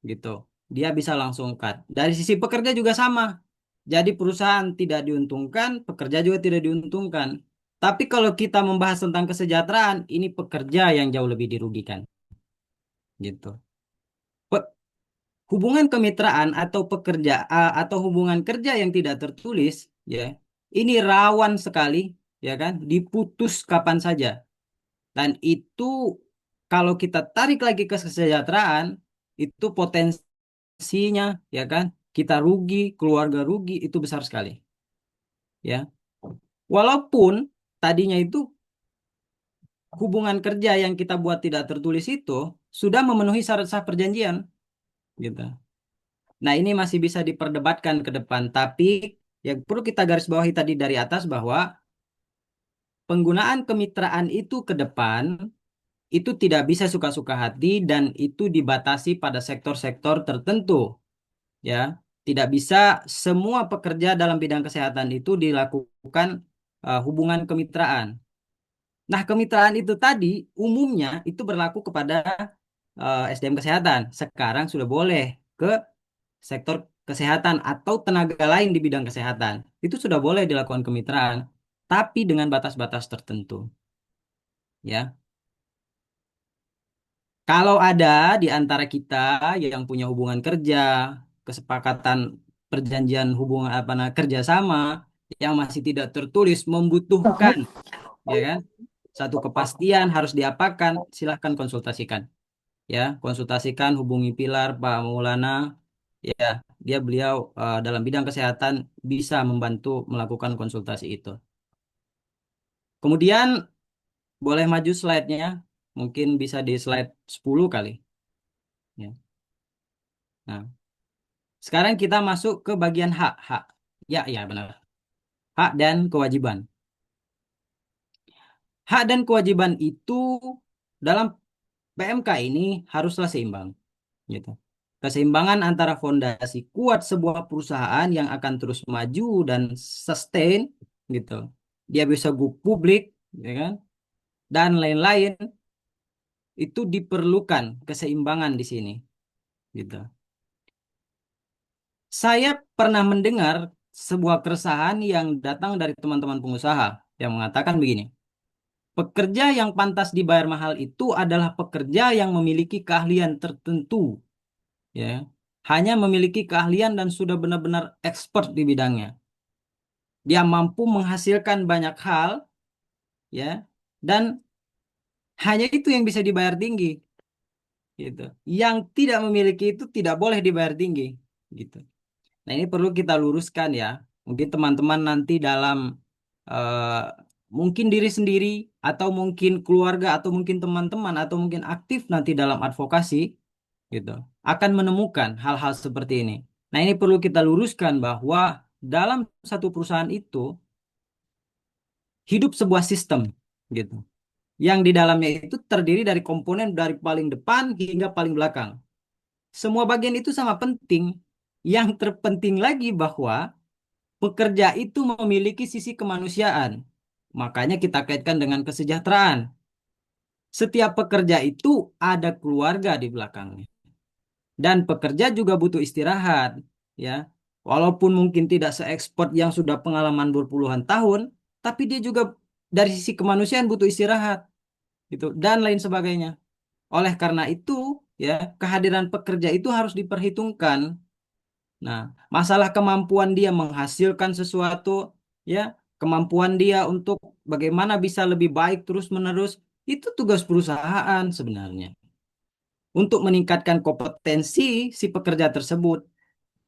Speaker 8: gitu. Dia bisa langsung cut. Dari sisi pekerja juga sama. Jadi perusahaan tidak diuntungkan, pekerja juga tidak diuntungkan. Tapi kalau kita membahas tentang kesejahteraan, ini pekerja yang jauh lebih dirugikan, gitu. Pe- Hubungan kemitraan atau atau hubungan kerja yang tidak tertulis, ya, ini rawan sekali, ya kan, diputus kapan saja. Dan itu kalau kita tarik lagi ke kesejahteraan, itu potensinya, ya kan, kita rugi, keluarga rugi, itu besar sekali. Ya, walaupun tadinya itu hubungan kerja yang kita buat tidak tertulis itu sudah memenuhi syarat sah perjanjian, gitu. Nah, ini masih bisa diperdebatkan ke depan, tapi yang perlu kita garis bawahi tadi dari atas bahwa penggunaan kemitraan itu ke depan itu tidak bisa suka-suka hati dan itu dibatasi pada sektor-sektor tertentu, ya. Tidak bisa semua pekerja dalam bidang kesehatan itu dilakukan hubungan kemitraan. Nah, kemitraan itu tadi umumnya itu berlaku kepada SDM kesehatan. Sekarang sudah boleh ke sektor kesehatan atau tenaga lain di bidang kesehatan. Itu sudah boleh dilakukan kemitraan, tapi dengan batas-batas tertentu, ya. Kalau ada di antara kita yang punya hubungan kerja, kesepakatan perjanjian hubungan kerja sama yang masih tidak tertulis membutuhkan, ya kan, satu kepastian harus diapakan, silahkan konsultasikan, ya, konsultasikan, hubungi Pilar, Pak Maulana, ya, beliau dalam bidang kesehatan bisa membantu melakukan konsultasi itu. Kemudian boleh maju slide-nya, mungkin bisa di slide 10 kali, ya. Nah, sekarang kita masuk ke bagian hak, hak. Ya, ya benar. Hak dan kewajiban. Hak dan kewajiban itu dalam PMK ini haruslah seimbang, gitu. Keseimbangan antara fondasi kuat sebuah perusahaan yang akan terus maju dan sustain, gitu. Dia bisa go publik, ya kan? Dan lain-lain itu diperlukan keseimbangan di sini, gitu. Saya pernah mendengar sebuah keresahan yang datang dari teman-teman pengusaha yang mengatakan begini. Pekerja yang pantas dibayar mahal itu adalah pekerja yang memiliki keahlian tertentu, ya. Hanya memiliki keahlian dan sudah benar-benar expert di bidangnya. Dia mampu menghasilkan banyak hal, ya, dan hanya itu yang bisa dibayar tinggi, gitu. Yang tidak memiliki itu tidak boleh dibayar tinggi, gitu. Nah, ini perlu kita luruskan, ya. Mungkin teman-teman nanti dalam eh, mungkin diri sendiri atau mungkin keluarga atau mungkin teman-teman atau mungkin aktif nanti dalam advokasi, gitu, akan menemukan hal-hal seperti ini. Nah, ini perlu kita luruskan bahwa dalam satu perusahaan itu hidup sebuah sistem, gitu. Yang di dalamnya itu terdiri dari komponen dari paling depan hingga paling belakang. Semua bagian itu sama penting. Yang terpenting lagi bahwa pekerja itu memiliki sisi kemanusiaan. Makanya kita kaitkan dengan kesejahteraan. Setiap pekerja itu ada keluarga di belakangnya. Dan pekerja juga butuh istirahat, ya. Walaupun mungkin tidak seekspert yang sudah pengalaman berpuluhan tahun, tapi dia juga dari sisi kemanusiaan butuh istirahat, gitu, dan lain sebagainya. Oleh karena itu, ya, kehadiran pekerja itu harus diperhitungkan. Nah, masalah kemampuan dia menghasilkan sesuatu, ya, kemampuan dia untuk bagaimana bisa lebih baik terus-menerus, itu tugas perusahaan sebenarnya. Untuk meningkatkan kompetensi si pekerja tersebut.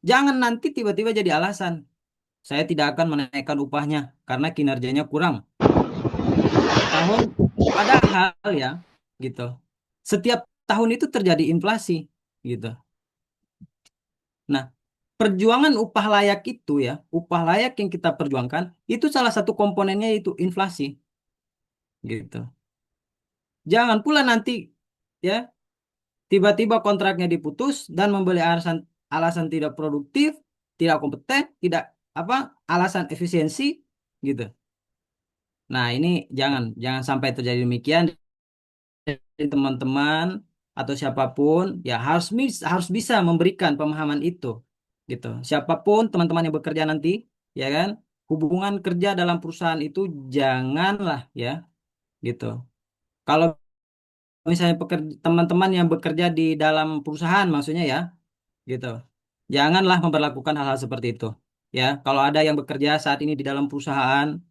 Speaker 8: Jangan nanti tiba-tiba jadi alasan, saya tidak akan menaikkan upahnya karena kinerjanya kurang. Tahun, padahal, ya, gitu. Setiap tahun itu terjadi inflasi, gitu. Nah, perjuangan upah layak itu, ya, upah layak yang kita perjuangkan itu salah satu komponennya itu inflasi, gitu. Jangan pula nanti, ya, tiba-tiba kontraknya diputus dan membeli alasan alasan tidak produktif, tidak kompeten, tidak apa alasan efisiensi gitu. Nah, ini jangan jangan sampai terjadi demikian. Jadi teman-teman atau siapapun ya harus bisa memberikan pemahaman itu gitu. Siapapun teman-teman yang bekerja nanti ya kan, hubungan kerja dalam perusahaan itu janganlah ya gitu. Kalau misalnya teman-teman yang bekerja di dalam perusahaan maksudnya ya gitu. Janganlah memperlakukan hal-hal seperti itu. Ya, kalau ada yang bekerja saat ini di dalam perusahaan,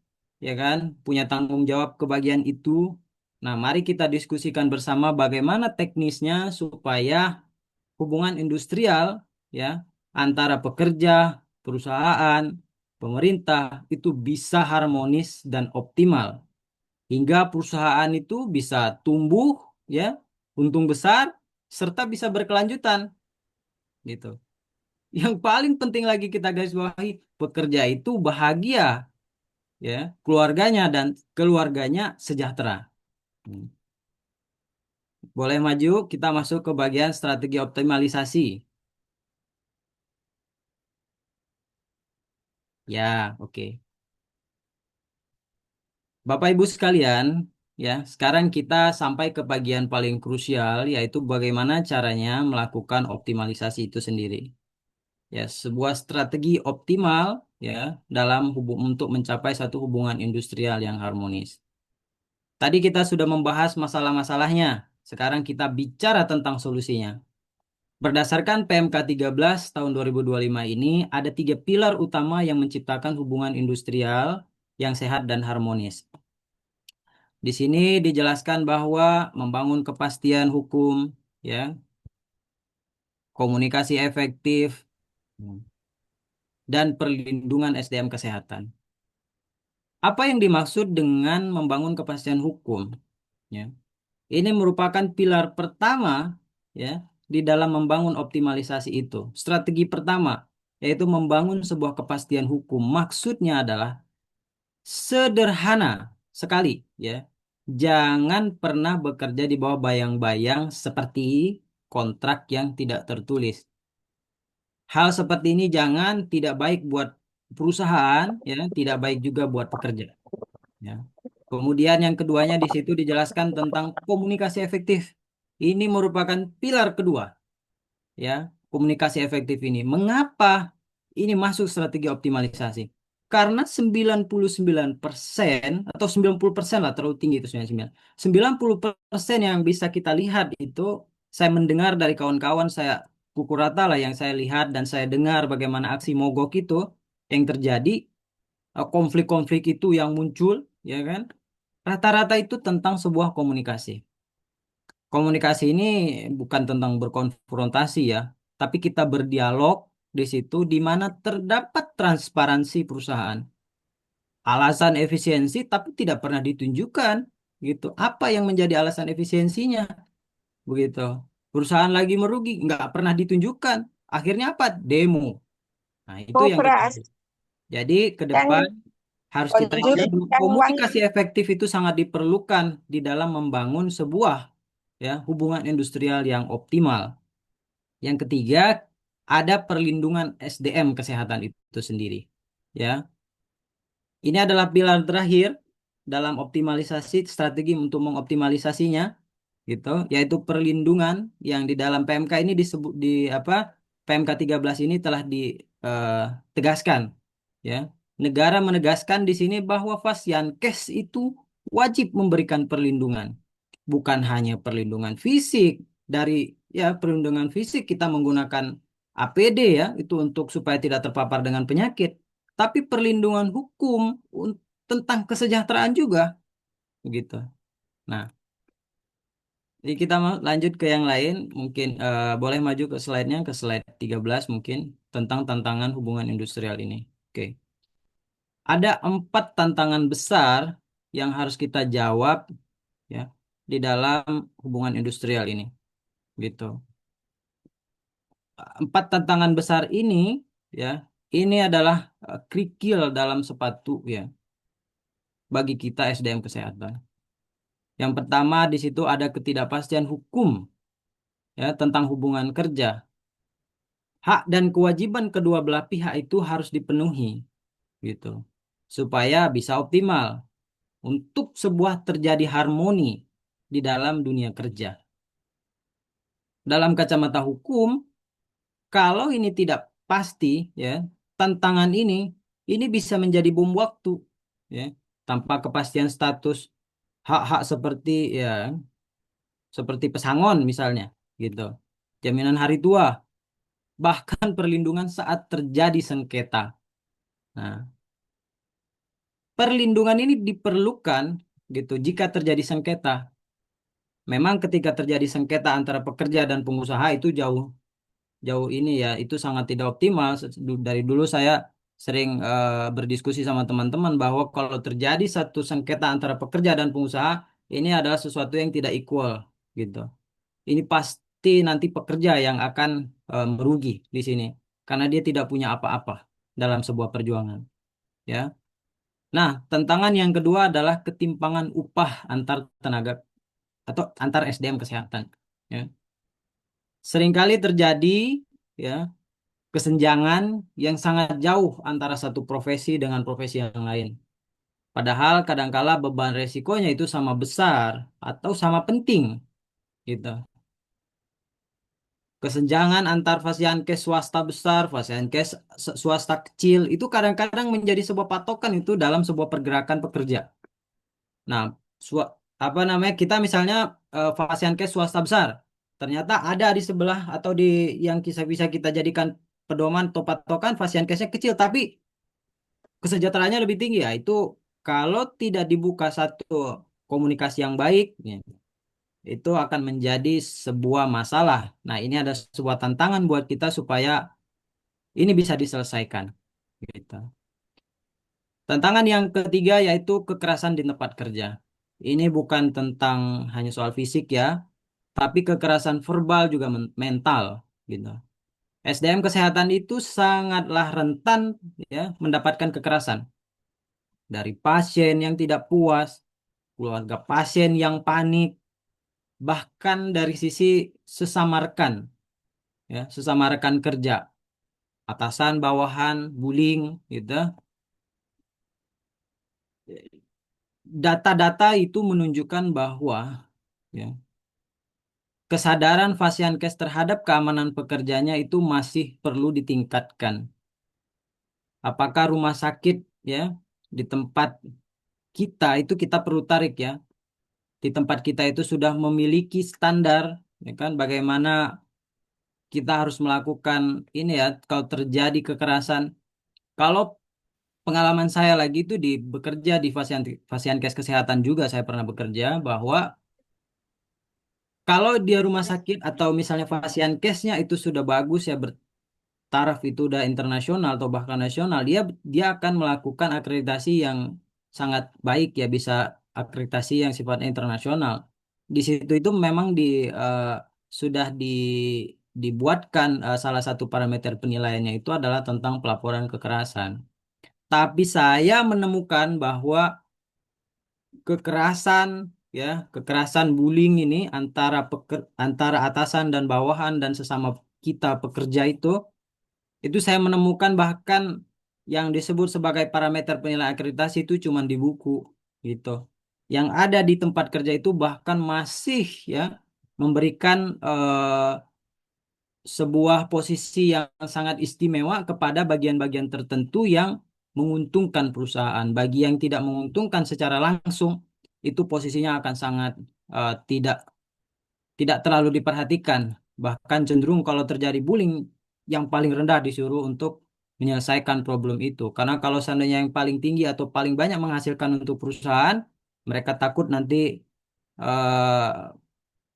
Speaker 8: ya kan, punya tanggung jawab ke bagian itu. Nah, mari kita diskusikan bersama bagaimana teknisnya supaya hubungan industrial, ya, antara pekerja, perusahaan, pemerintah itu bisa harmonis dan optimal hingga perusahaan itu bisa tumbuh, ya, untung besar, serta bisa berkelanjutan, gitu. Yang paling penting lagi kita garis bawahi, pekerja itu bahagia, ya, keluarganya dan keluarganya sejahtera. Hmm. Boleh maju, kita masuk ke bagian strategi optimalisasi. Ya, oke. Bapak Ibu sekalian, ya, sekarang kita sampai ke bagian paling krusial, yaitu bagaimana caranya melakukan optimalisasi itu sendiri. Ya, sebuah strategi optimal, ya, dalam untuk mencapai satu hubungan industrial yang harmonis. Tadi kita sudah membahas masalah-masalahnya. Sekarang kita bicara tentang solusinya. Berdasarkan PMK 13 tahun 2025 ini, ada 3 pilar utama yang menciptakan hubungan industrial yang sehat dan harmonis. Di sini dijelaskan bahwa membangun kepastian hukum, ya, komunikasi efektif, dan perlindungan SDM kesehatan. Apa yang dimaksud dengan membangun kepastian hukum? Ya. Ini merupakan pilar pertama ya di dalam membangun optimalisasi itu. Strategi pertama yaitu membangun sebuah kepastian hukum. Maksudnya adalah sederhana sekali ya. Jangan pernah bekerja di bawah bayang-bayang seperti kontrak yang tidak tertulis. Hal seperti ini jangan tidak baik buat perusahaan ya, tidak baik juga buat pekerja ya. Kemudian yang keduanya di situ dijelaskan tentang komunikasi efektif. Ini merupakan pilar kedua, ya, komunikasi efektif ini. Mengapa ini masuk strategi optimalisasi? Karena 99% atau 90% lah, terlalu tinggi itu 99. 90% yang bisa kita lihat itu, saya mendengar dari kawan-kawan saya pukul rata lah yang saya lihat dan saya dengar bagaimana aksi mogok itu yang terjadi, konflik-konflik itu yang muncul, ya kan? Rata-rata itu tentang sebuah komunikasi. Komunikasi ini bukan tentang berkonfrontasi ya, tapi kita berdialog di situ di mana terdapat transparansi perusahaan. Alasan efisiensi tapi tidak pernah ditunjukkan gitu. Apa yang menjadi alasan efisiensinya? Begitu. Perusahaan lagi merugi, nggak pernah ditunjukkan. Akhirnya apa? Demo. Nah, itu yang
Speaker 10: Kopras
Speaker 8: terjadi. Jadi ke
Speaker 10: yang
Speaker 8: depan harus kita ingat
Speaker 10: konjus yang
Speaker 8: komunikasi efektif itu sangat diperlukan di dalam membangun sebuah ya hubungan industrial yang optimal. Yang ketiga, ada perlindungan SDM kesehatan itu sendiri. Ya, ini adalah pilar terakhir dalam optimalisasi strategi untuk mengoptimalisasinya, gitu, yaitu perlindungan yang di dalam PMK ini disebut di apa? PMK 13 ini telah ditegaskan, ya. Negara menegaskan di sini bahwa Fasiankes itu wajib memberikan perlindungan, bukan hanya perlindungan fisik dari ya perlindungan fisik kita menggunakan APD ya itu untuk supaya tidak terpapar dengan penyakit, tapi perlindungan hukum tentang kesejahteraan juga begitu. Nah, jadi kita mau lanjut ke yang lain, mungkin boleh maju ke slide-nya ke slide 13 mungkin tentang tantangan hubungan industrial ini. Oke. Ada 4 tantangan besar yang harus kita jawab ya di dalam hubungan industrial ini. Gitu. 4 tantangan besar ini ya, ini adalah kerikil dalam sepatu ya bagi kita SDM kesehatan. Yang pertama di situ ada ketidakpastian hukum ya tentang hubungan kerja. hak dan kewajiban kedua belah pihak itu harus dipenuhi gitu supaya bisa optimal untuk sebuah terjadi harmoni di dalam dunia kerja. Dalam kacamata hukum, kalau ini tidak pasti, ya, tantangan ini bisa menjadi bom waktu, ya, tanpa kepastian status hak-hak seperti ya seperti pesangon misalnya, gitu, jaminan hari tua, bahkan perlindungan saat terjadi sengketa. Nah, perlindungan ini diperlukan gitu jika terjadi sengketa. Memang ketika terjadi sengketa antara pekerja dan pengusaha itu jauh jauh ini ya itu sangat tidak optimal. Dari dulu saya sering berdiskusi sama teman-teman bahwa kalau terjadi satu sengketa antara pekerja dan pengusaha ini adalah sesuatu yang tidak equal gitu. Ini pasti nanti pekerja yang akan merugi di sini karena dia tidak punya apa-apa dalam sebuah perjuangan, ya. Nah, tantangan yang kedua adalah ketimpangan upah antar tenaga atau antar SDM kesehatan, ya. Seringkali terjadi, ya, kesenjangan yang sangat jauh antara satu profesi dengan profesi yang lain. Padahal kadangkala beban resikonya itu sama besar atau sama penting gitu. Kesenjangan antar fasiankes swasta besar, fasiankes swasta kecil itu kadang-kadang menjadi sebuah patokan itu dalam sebuah pergerakan pekerja. Nah, apa namanya kita misalnya fasiankes swasta besar, ternyata ada di sebelah atau di yang bisa kita jadikan pedoman atau patokan fasiankesnya kecil tapi kesejahteraannya lebih tinggi ya itu kalau tidak dibuka satu komunikasi yang baik ya, itu akan menjadi sebuah masalah. Nah, ini ada sebuah tantangan buat kita supaya ini bisa diselesaikan gitu. Tantangan yang ketiga yaitu kekerasan di tempat kerja. Ini bukan tentang hanya soal fisik ya, tapi kekerasan verbal juga mental gitu. SDM kesehatan itu sangatlah rentan ya mendapatkan kekerasan dari pasien yang tidak puas, keluarga pasien yang panik, bahkan dari sisi sesama rekan, ya, sesama rekan kerja, atasan, bawahan, bullying, gitu. Data-data itu menunjukkan bahwa ya, kesadaran Fasiankes terhadap keamanan pekerjanya itu masih perlu ditingkatkan. Apakah rumah sakit ya di tempat kita perlu tarik ya di tempat kita itu sudah memiliki standar ya kan bagaimana kita harus melakukan ini ya kalau terjadi kekerasan. Kalau pengalaman saya lagi itu di bekerja di Fasiankes kesehatan juga saya pernah bekerja bahwa kalau dia rumah sakit atau misalnya Fasiankesnya itu sudah bagus ya bertaraf itu udah internasional atau bahkan nasional dia dia akan melakukan akreditasi yang sangat baik ya bisa akreditasi yang sifatnya internasional. Di situ itu memang eh, sudah dibuatkan salah satu parameter penilaiannya itu adalah tentang pelaporan kekerasan. Tapi saya menemukan bahwa kekerasan ya, kekerasan bullying ini antara atasan dan bawahan dan sesama kita pekerja itu saya menemukan bahkan yang disebut sebagai parameter penilaian akreditasi itu cuma di buku gitu. Yang ada di tempat kerja itu bahkan masih ya memberikan sebuah posisi yang sangat istimewa kepada bagian-bagian tertentu yang menguntungkan perusahaan. Bagi yang tidak menguntungkan secara langsung, itu posisinya akan sangat tidak tidak terlalu diperhatikan. Bahkan cenderung kalau terjadi bullying, yang paling rendah disuruh untuk menyelesaikan problem itu. Karena kalau seandainya yang paling tinggi atau paling banyak menghasilkan untuk perusahaan, mereka takut nanti eh,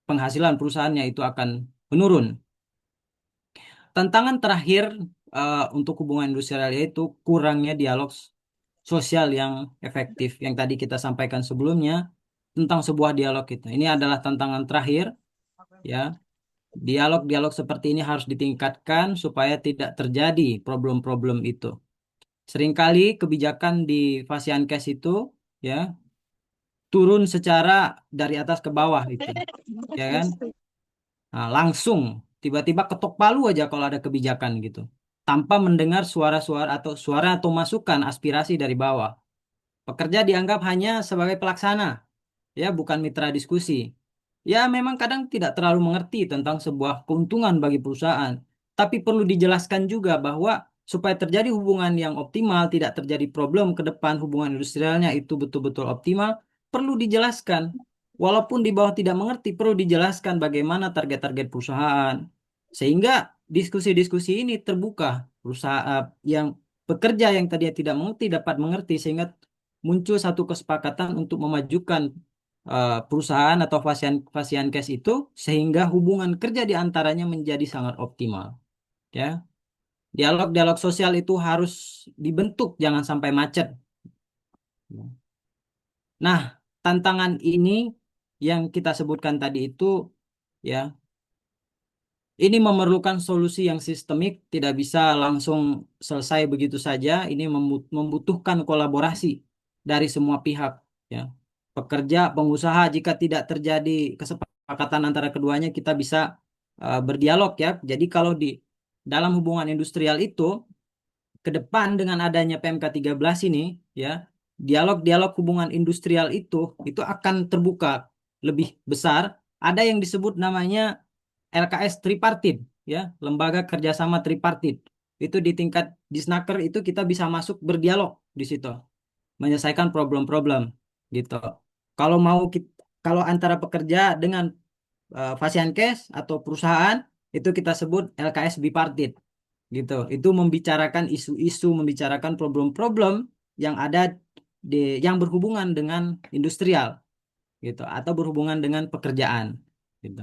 Speaker 8: penghasilan perusahaannya itu akan menurun. Tantangan terakhir untuk hubungan industrial yaitu kurangnya dialog sosial yang efektif. Yang tadi kita sampaikan sebelumnya tentang sebuah dialog itu. Ini adalah tantangan terakhir, ya. Dialog-dialog seperti ini harus ditingkatkan supaya tidak terjadi problem-problem itu. Seringkali kebijakan di Fasiankes itu, ya, turun secara dari atas ke bawah itu, ya kan? Nah, langsung tiba-tiba ketok palu aja kalau ada kebijakan gitu, tanpa mendengar suara atau masukan aspirasi dari bawah. Pekerja dianggap hanya sebagai pelaksana, ya bukan mitra diskusi. Ya memang kadang tidak terlalu mengerti tentang sebuah keuntungan bagi perusahaan, tapi perlu dijelaskan juga bahwa supaya terjadi hubungan yang optimal, tidak terjadi problem ke depan, hubungan industrialnya itu betul-betul optimal, perlu dijelaskan. Walaupun di bawah tidak mengerti, perlu dijelaskan bagaimana target-target perusahaan. Sehingga diskusi-diskusi ini terbuka, perusahaan yang pekerja yang tadinya tidak mengerti dapat mengerti, sehingga muncul satu kesepakatan untuk memajukan perusahaan atau Fasiankes itu, sehingga hubungan kerja di antaranya menjadi sangat optimal. Ya, dialog-dialog sosial itu harus dibentuk, jangan sampai macet. Nah, tantangan ini yang kita sebutkan tadi itu, ya, ini memerlukan solusi yang sistemik, tidak bisa langsung selesai begitu saja. Ini membutuhkan kolaborasi dari semua pihak, ya. Pekerja, pengusaha, jika tidak terjadi kesepakatan antara keduanya, kita bisa berdialog, ya. Jadi kalau di dalam hubungan industrial itu, ke depan dengan adanya PMK 13 ini, ya, dialog-dialog hubungan industrial itu akan terbuka lebih besar. Ada yang disebut namanya LKS tripartit, ya, lembaga kerjasama tripartit. Itu di tingkat Disnaker itu kita bisa masuk berdialog di situ, menyelesaikan problem-problem gitu. Kalau mau kalau antara pekerja dengan Fasiankes atau perusahaan itu kita sebut LKS bipartit gitu. Itu membicarakan isu-isu, membicarakan problem-problem yang ada yang berhubungan dengan industrial gitu, atau berhubungan dengan pekerjaan gitu.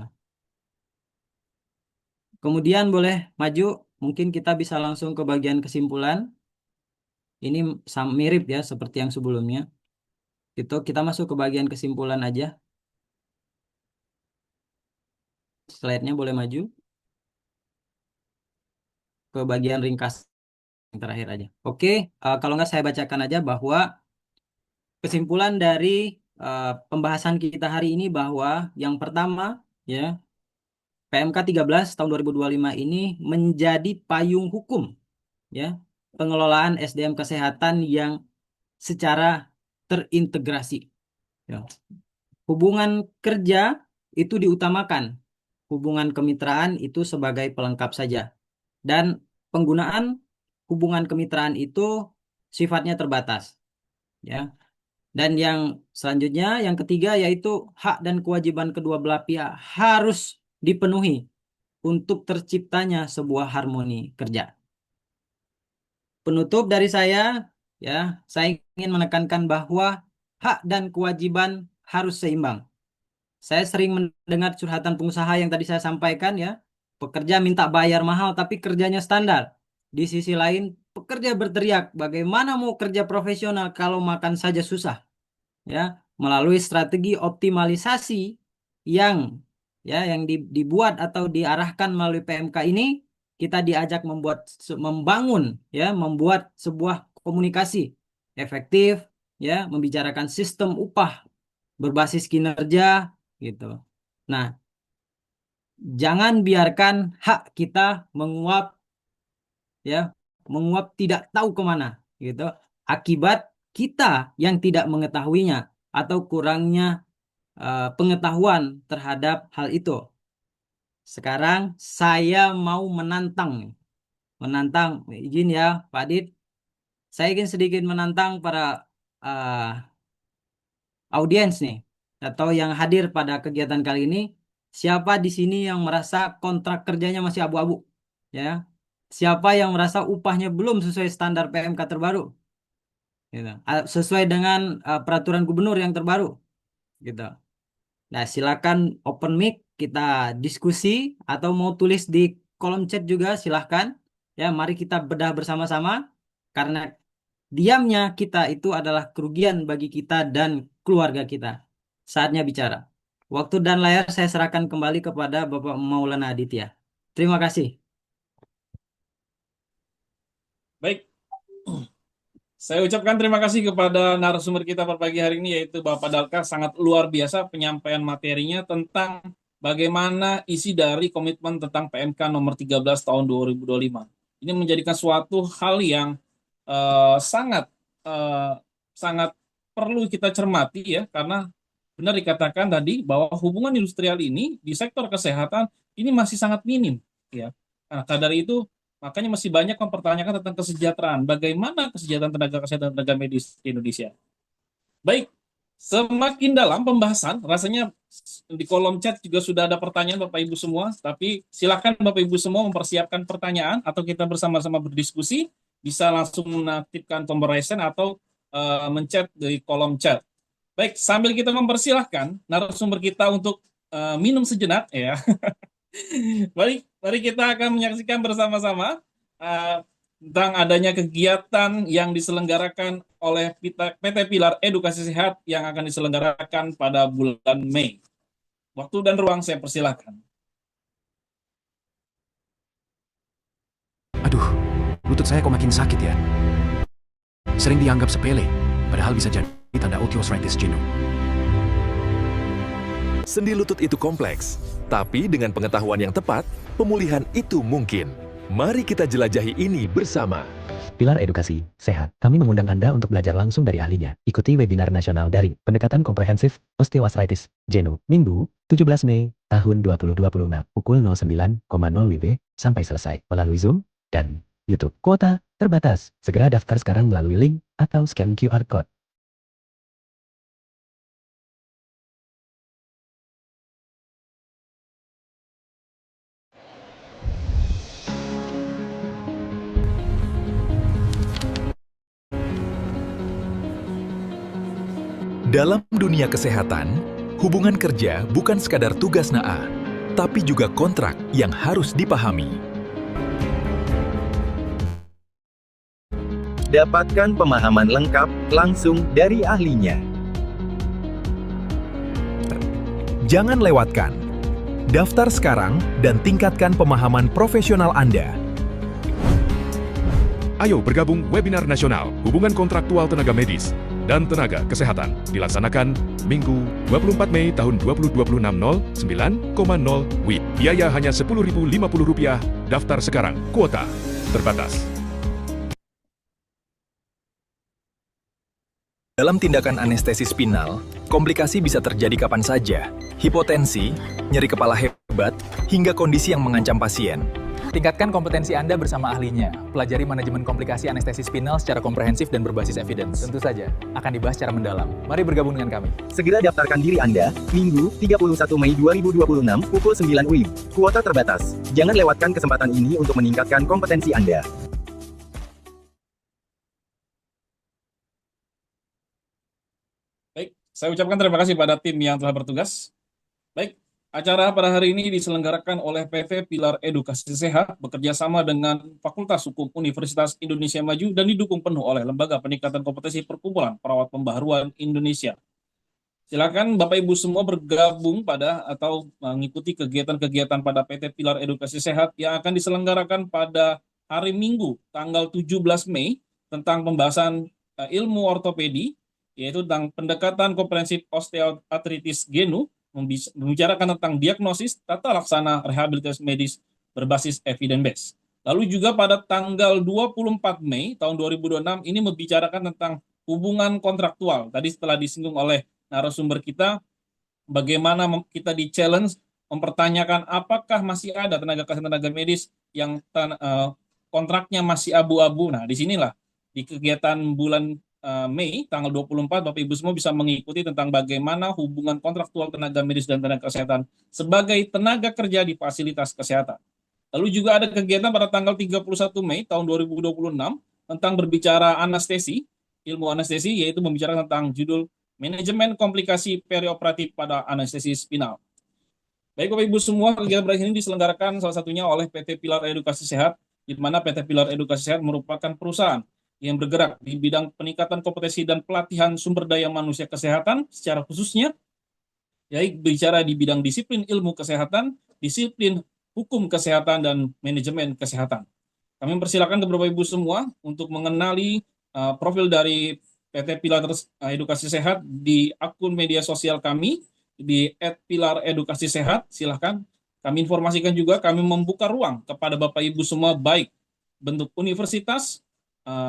Speaker 8: Kemudian boleh maju, mungkin kita bisa langsung ke bagian kesimpulan. Ini mirip ya seperti yang sebelumnya. Gitu, kita masuk ke bagian kesimpulan aja. Slide-nya boleh maju ke bagian ringkas yang terakhir aja. Oke, kalau nggak saya bacakan aja bahwa kesimpulan dari pembahasan kita hari ini bahwa yang pertama, ya, PMK 13 tahun 2025 ini menjadi payung hukum, ya, pengelolaan SDM kesehatan yang secara terintegrasi. Ya. Hubungan kerja itu diutamakan, hubungan kemitraan itu sebagai pelengkap saja. Dan penggunaan hubungan kemitraan itu sifatnya terbatas. Ya. Dan yang selanjutnya, yang ketiga, yaitu hak dan kewajiban kedua belah pihak harus dipenuhi untuk terciptanya sebuah harmoni kerja. Penutup dari saya, ya, saya ingin menekankan bahwa hak dan kewajiban harus seimbang. Saya sering mendengar curhatan pengusaha yang tadi saya sampaikan, ya. Pekerja minta bayar mahal tapi kerjanya standar. Di sisi lain, pekerja berteriak, bagaimana mau kerja profesional kalau makan saja susah? Ya, melalui strategi optimalisasi yang yang dibuat atau diarahkan melalui PMK ini, kita diajak membuat sebuah komunikasi efektif, ya, membicarakan sistem upah berbasis kinerja gitu. Nah, jangan biarkan hak kita menguap, ya, menguap tidak tahu kemana gitu, akibat kita yang tidak mengetahuinya atau kurangnya pengetahuan terhadap hal itu. Sekarang saya mau menantang, izin ya Pak Adit, saya ingin sedikit menantang para audiens nih, atau yang hadir pada kegiatan kali ini. Siapa di sini yang merasa kontrak kerjanya masih abu-abu? Ya, siapa yang merasa upahnya belum sesuai standar PMK terbaru? Gitu. Sesuai dengan peraturan gubernur yang terbaru, gitu. Nah, silakan open mic, kita diskusi, atau mau tulis di kolom chat juga silahkan. Ya, mari kita bedah bersama-sama, karena diamnya kita itu adalah kerugian bagi kita dan keluarga kita. Saatnya bicara. Waktu dan layar saya serahkan kembali kepada Bapak Maulana Aditya. Terima kasih.
Speaker 6: Baik, saya ucapkan terima kasih kepada narasumber kita pada pagi hari ini, yaitu Bapak Dalka. Sangat luar biasa penyampaian materinya tentang bagaimana isi dari komitmen tentang PMK nomor 13 tahun 2025. Ini menjadikan suatu hal yang sangat eh, sangat perlu kita cermati ya, karena benar dikatakan tadi bahwa hubungan industrial ini di sektor kesehatan ini masih sangat minim ya. Nah, dari itu makanya masih banyak mempertanyakan tentang kesejahteraan. Bagaimana kesejahteraan tenaga kesehatan tenaga medis di Indonesia? Baik, semakin dalam pembahasan, rasanya di kolom chat juga sudah ada pertanyaan Bapak Ibu semua, tapi silakan Bapak Ibu semua mempersiapkan pertanyaan atau kita bersama-sama berdiskusi, bisa langsung menaktifkan tombol raise hand atau menchat di kolom chat. Baik, sambil kita mempersilahkan narasumber kita untuk minum sejenak ya. Mari kita akan menyaksikan bersama-sama tentang adanya kegiatan yang diselenggarakan oleh PT Pilar Edukasi Sehat yang akan diselenggarakan pada bulan Mei. Waktu dan ruang saya persilahkan.
Speaker 1: Aduh, lutut saya kok makin sakit ya. Sering dianggap sepele, padahal bisa jadi tanda osteoarthritis jenuh.
Speaker 2: Sendi lutut itu kompleks, tapi dengan pengetahuan yang tepat, pemulihan itu mungkin. Mari kita jelajahi ini bersama.
Speaker 3: Pilar Edukasi Sehat. Kami mengundang Anda untuk belajar langsung dari ahlinya. Ikuti webinar nasional daring Pendekatan Komprehensif Osteoarthritis Jenuh, Minggu, 17 Mei tahun 2026, pukul 09.00 WIB sampai selesai melalui Zoom dan YouTube. Kuota terbatas. Segera daftar sekarang melalui link atau scan QR Code.
Speaker 2: Dalam dunia kesehatan, hubungan kerja bukan sekadar tugas na'a, tapi juga kontrak yang harus dipahami.
Speaker 4: Dapatkan pemahaman lengkap langsung dari ahlinya.
Speaker 2: Jangan lewatkan. Daftar sekarang dan tingkatkan pemahaman profesional Anda.
Speaker 5: Ayo bergabung webinar nasional Hubungan Kontraktual Tenaga Medis dan Tenaga Kesehatan dilaksanakan Minggu 24 Mei tahun 2026 09.00 WIB. Biaya hanya Rp10.050. Daftar sekarang. Kuota terbatas.
Speaker 2: Dalam tindakan anestesi spinal, komplikasi bisa terjadi kapan saja. Hipotensi, nyeri kepala hebat, hingga kondisi yang mengancam pasien.
Speaker 10: Tingkatkan kompetensi Anda bersama ahlinya. Pelajari manajemen komplikasi anestesi spinal secara komprehensif dan berbasis evidence. Tentu saja, akan dibahas secara mendalam. Mari bergabung dengan kami.
Speaker 4: Segera daftarkan diri Anda, Minggu, 31 Mei 2026, pukul 9 WIB. Kuota terbatas. Jangan lewatkan kesempatan ini untuk meningkatkan kompetensi Anda.
Speaker 6: Baik, saya ucapkan terima kasih pada tim yang telah bertugas. Baik, acara pada hari ini diselenggarakan oleh PT Pilar Edukasi Sehat bekerja sama dengan Fakultas Hukum Universitas Indonesia Maju dan didukung penuh oleh Lembaga Peningkatan Kompetensi Perkumpulan Perawat Pembaharuan Indonesia. Silakan Bapak Ibu semua bergabung pada atau mengikuti kegiatan-kegiatan pada PT Pilar Edukasi Sehat yang akan diselenggarakan pada hari Minggu tanggal 17 Mei tentang pembahasan ilmu ortopedi, yaitu tentang pendekatan komprehensif osteoartritis jenuh, membicarakan tentang diagnosis, tata laksana rehabilitasi medis berbasis evidence based. Lalu juga pada tanggal 24 Mei tahun 2026 ini membicarakan tentang hubungan kontraktual. Tadi setelah disinggung oleh narasumber kita, bagaimana kita di-challenge mempertanyakan apakah masih ada tenaga kesehatan tenaga medis yang kontraknya masih abu-abu. Nah, disinilah di kegiatan bulan Mei tanggal 24 Bapak Ibu semua bisa mengikuti tentang bagaimana hubungan kontraktual tenaga medis dan tenaga kesehatan sebagai tenaga kerja di fasilitas kesehatan. Lalu juga ada kegiatan pada tanggal 31 Mei tahun 2026 tentang berbicara anestesi, ilmu anestesi, yaitu membicarakan tentang judul Manajemen Komplikasi Perioperatif pada Anestesi Spinal. Baik Bapak Ibu semua, kegiatan ini diselenggarakan salah satunya oleh PT Pilar Edukasi Sehat, di mana PT Pilar Edukasi Sehat merupakan perusahaan yang bergerak di bidang peningkatan kompetensi dan pelatihan sumber daya manusia kesehatan secara khususnya, yaitu bicara di bidang disiplin ilmu kesehatan, disiplin hukum kesehatan, dan manajemen kesehatan. Kami mempersilakan kepada Bapak Ibu semua untuk mengenali profil dari PT Pilar Edukasi Sehat di akun media sosial kami, di @pilaredukasisehat, silahkan. Kami informasikan juga, kami membuka ruang kepada Bapak Ibu semua, baik bentuk universitas,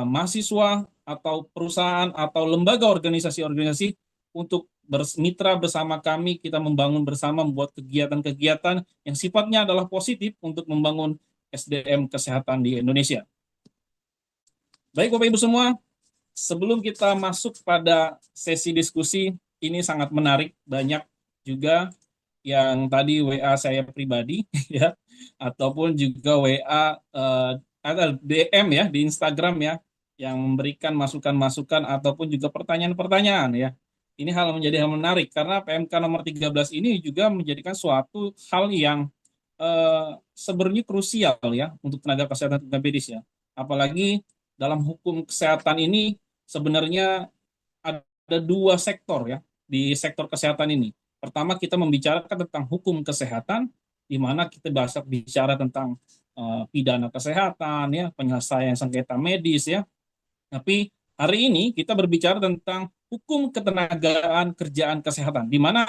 Speaker 6: mahasiswa, atau perusahaan, atau lembaga organisasi-organisasi, untuk bermitra bersama kami, kita membangun bersama, membuat kegiatan-kegiatan yang sifatnya adalah positif untuk membangun SDM kesehatan di Indonesia. Baik Bapak Ibu semua, sebelum kita masuk pada sesi diskusi, ini sangat menarik, banyak juga yang tadi WA saya pribadi ya, ataupun juga WA ada DM ya di Instagram ya, yang memberikan masukan-masukan ataupun juga pertanyaan-pertanyaan ya. Ini hal menjadi hal menarik karena PMK nomor 13 ini juga menjadikan suatu hal yang sebenarnya krusial ya untuk tenaga kesehatan tenaga medis ya. Apalagi dalam hukum kesehatan ini sebenarnya ada dua sektor ya di sektor kesehatan ini. Pertama, kita membicarakan tentang hukum kesehatan, di mana kita bicara tentang pidana kesehatan ya, penyelesaian sengketa medis ya. Tapi hari ini kita berbicara tentang hukum ketenagaan kerjaan kesehatan, di mana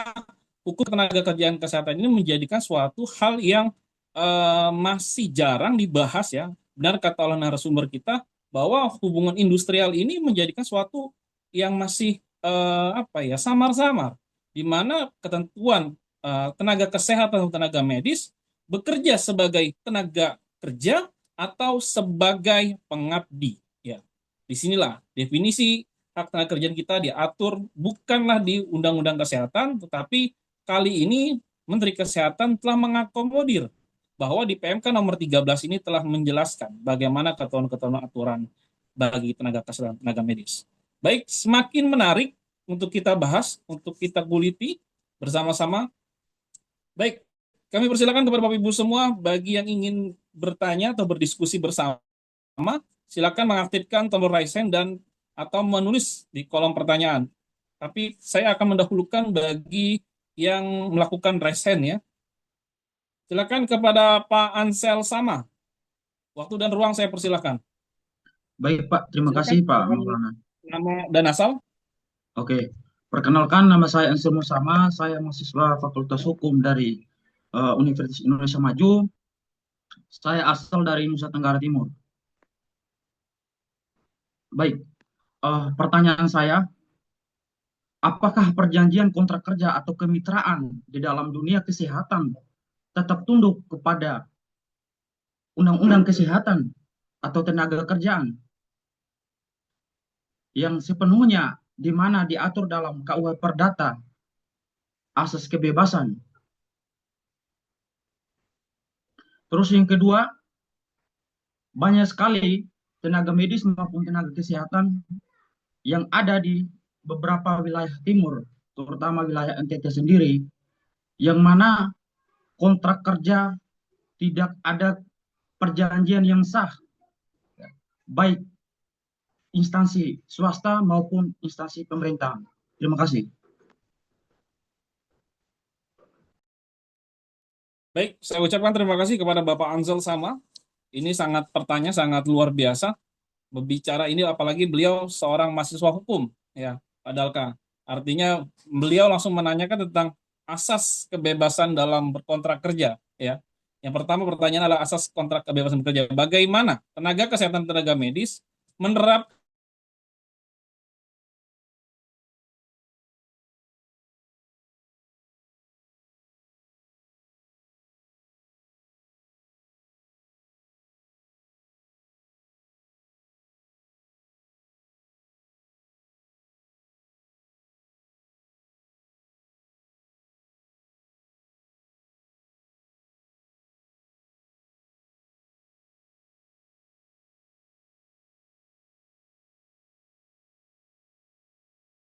Speaker 6: hukum tenaga kerjaan kesehatan ini menjadikan suatu hal yang masih jarang dibahas ya. Benar kata oleh narasumber kita bahwa hubungan industrial ini menjadikan suatu yang masih samar-samar, di mana ketentuan tenaga kesehatan atau tenaga medis bekerja sebagai tenaga kerja atau sebagai pengabdi ya. Disinilah definisi hak tenaga kerjaan kita diatur bukanlah di Undang-Undang Kesehatan, tetapi kali ini Menteri Kesehatan telah mengakomodir bahwa di PMK nomor 13 ini telah menjelaskan bagaimana ketentuan-ketentuan aturan bagi tenaga kesehatan, tenaga medis. Baik, semakin menarik untuk kita bahas, untuk kita guliti bersama-sama. Baik, kami persilakan kepada Bapak Ibu semua, bagi yang ingin bertanya atau berdiskusi bersama, silakan mengaktifkan tombol raise hand dan atau menulis di kolom pertanyaan. Tapi saya akan mendahulukan bagi yang melakukan raise hand ya. Silakan kepada Pak Ansel Sama. Waktu dan ruang saya persilakan.
Speaker 11: Baik Pak, terima
Speaker 6: Silakan,
Speaker 11: kasih Pak Maulana.
Speaker 6: nama dan asal.
Speaker 11: Oke, perkenalkan nama saya Ansel Sama, saya mahasiswa Fakultas Hukum dari Universitas Indonesia Maju. Saya asal dari Nusa Tenggara Timur. Baik, pertanyaan saya, apakah perjanjian kontrak kerja atau kemitraan di dalam dunia kesehatan tetap tunduk kepada Undang-Undang Kesehatan atau Tenaga Kerjaan yang sepenuhnya di mana diatur dalam KUH Perdata asas kebebasan. Terus yang kedua, banyak sekali tenaga medis maupun tenaga kesehatan yang ada di beberapa wilayah timur, terutama wilayah NTT sendiri, yang mana kontrak kerja tidak ada perjanjian yang sah, baik instansi swasta maupun instansi pemerintahan. Terima kasih.
Speaker 6: Baik, saya ucapkan terima kasih kepada Bapak Ansel Sama. Ini pertanyaan sangat luar biasa. Berbicara ini apalagi beliau seorang mahasiswa hukum ya, Padalka. Artinya beliau langsung menanyakan tentang asas kebebasan dalam berkontrak kerja ya. Yang pertama pertanyaan adalah asas kontrak kebebasan bekerja. Bagaimana tenaga kesehatan tenaga medis menerapkan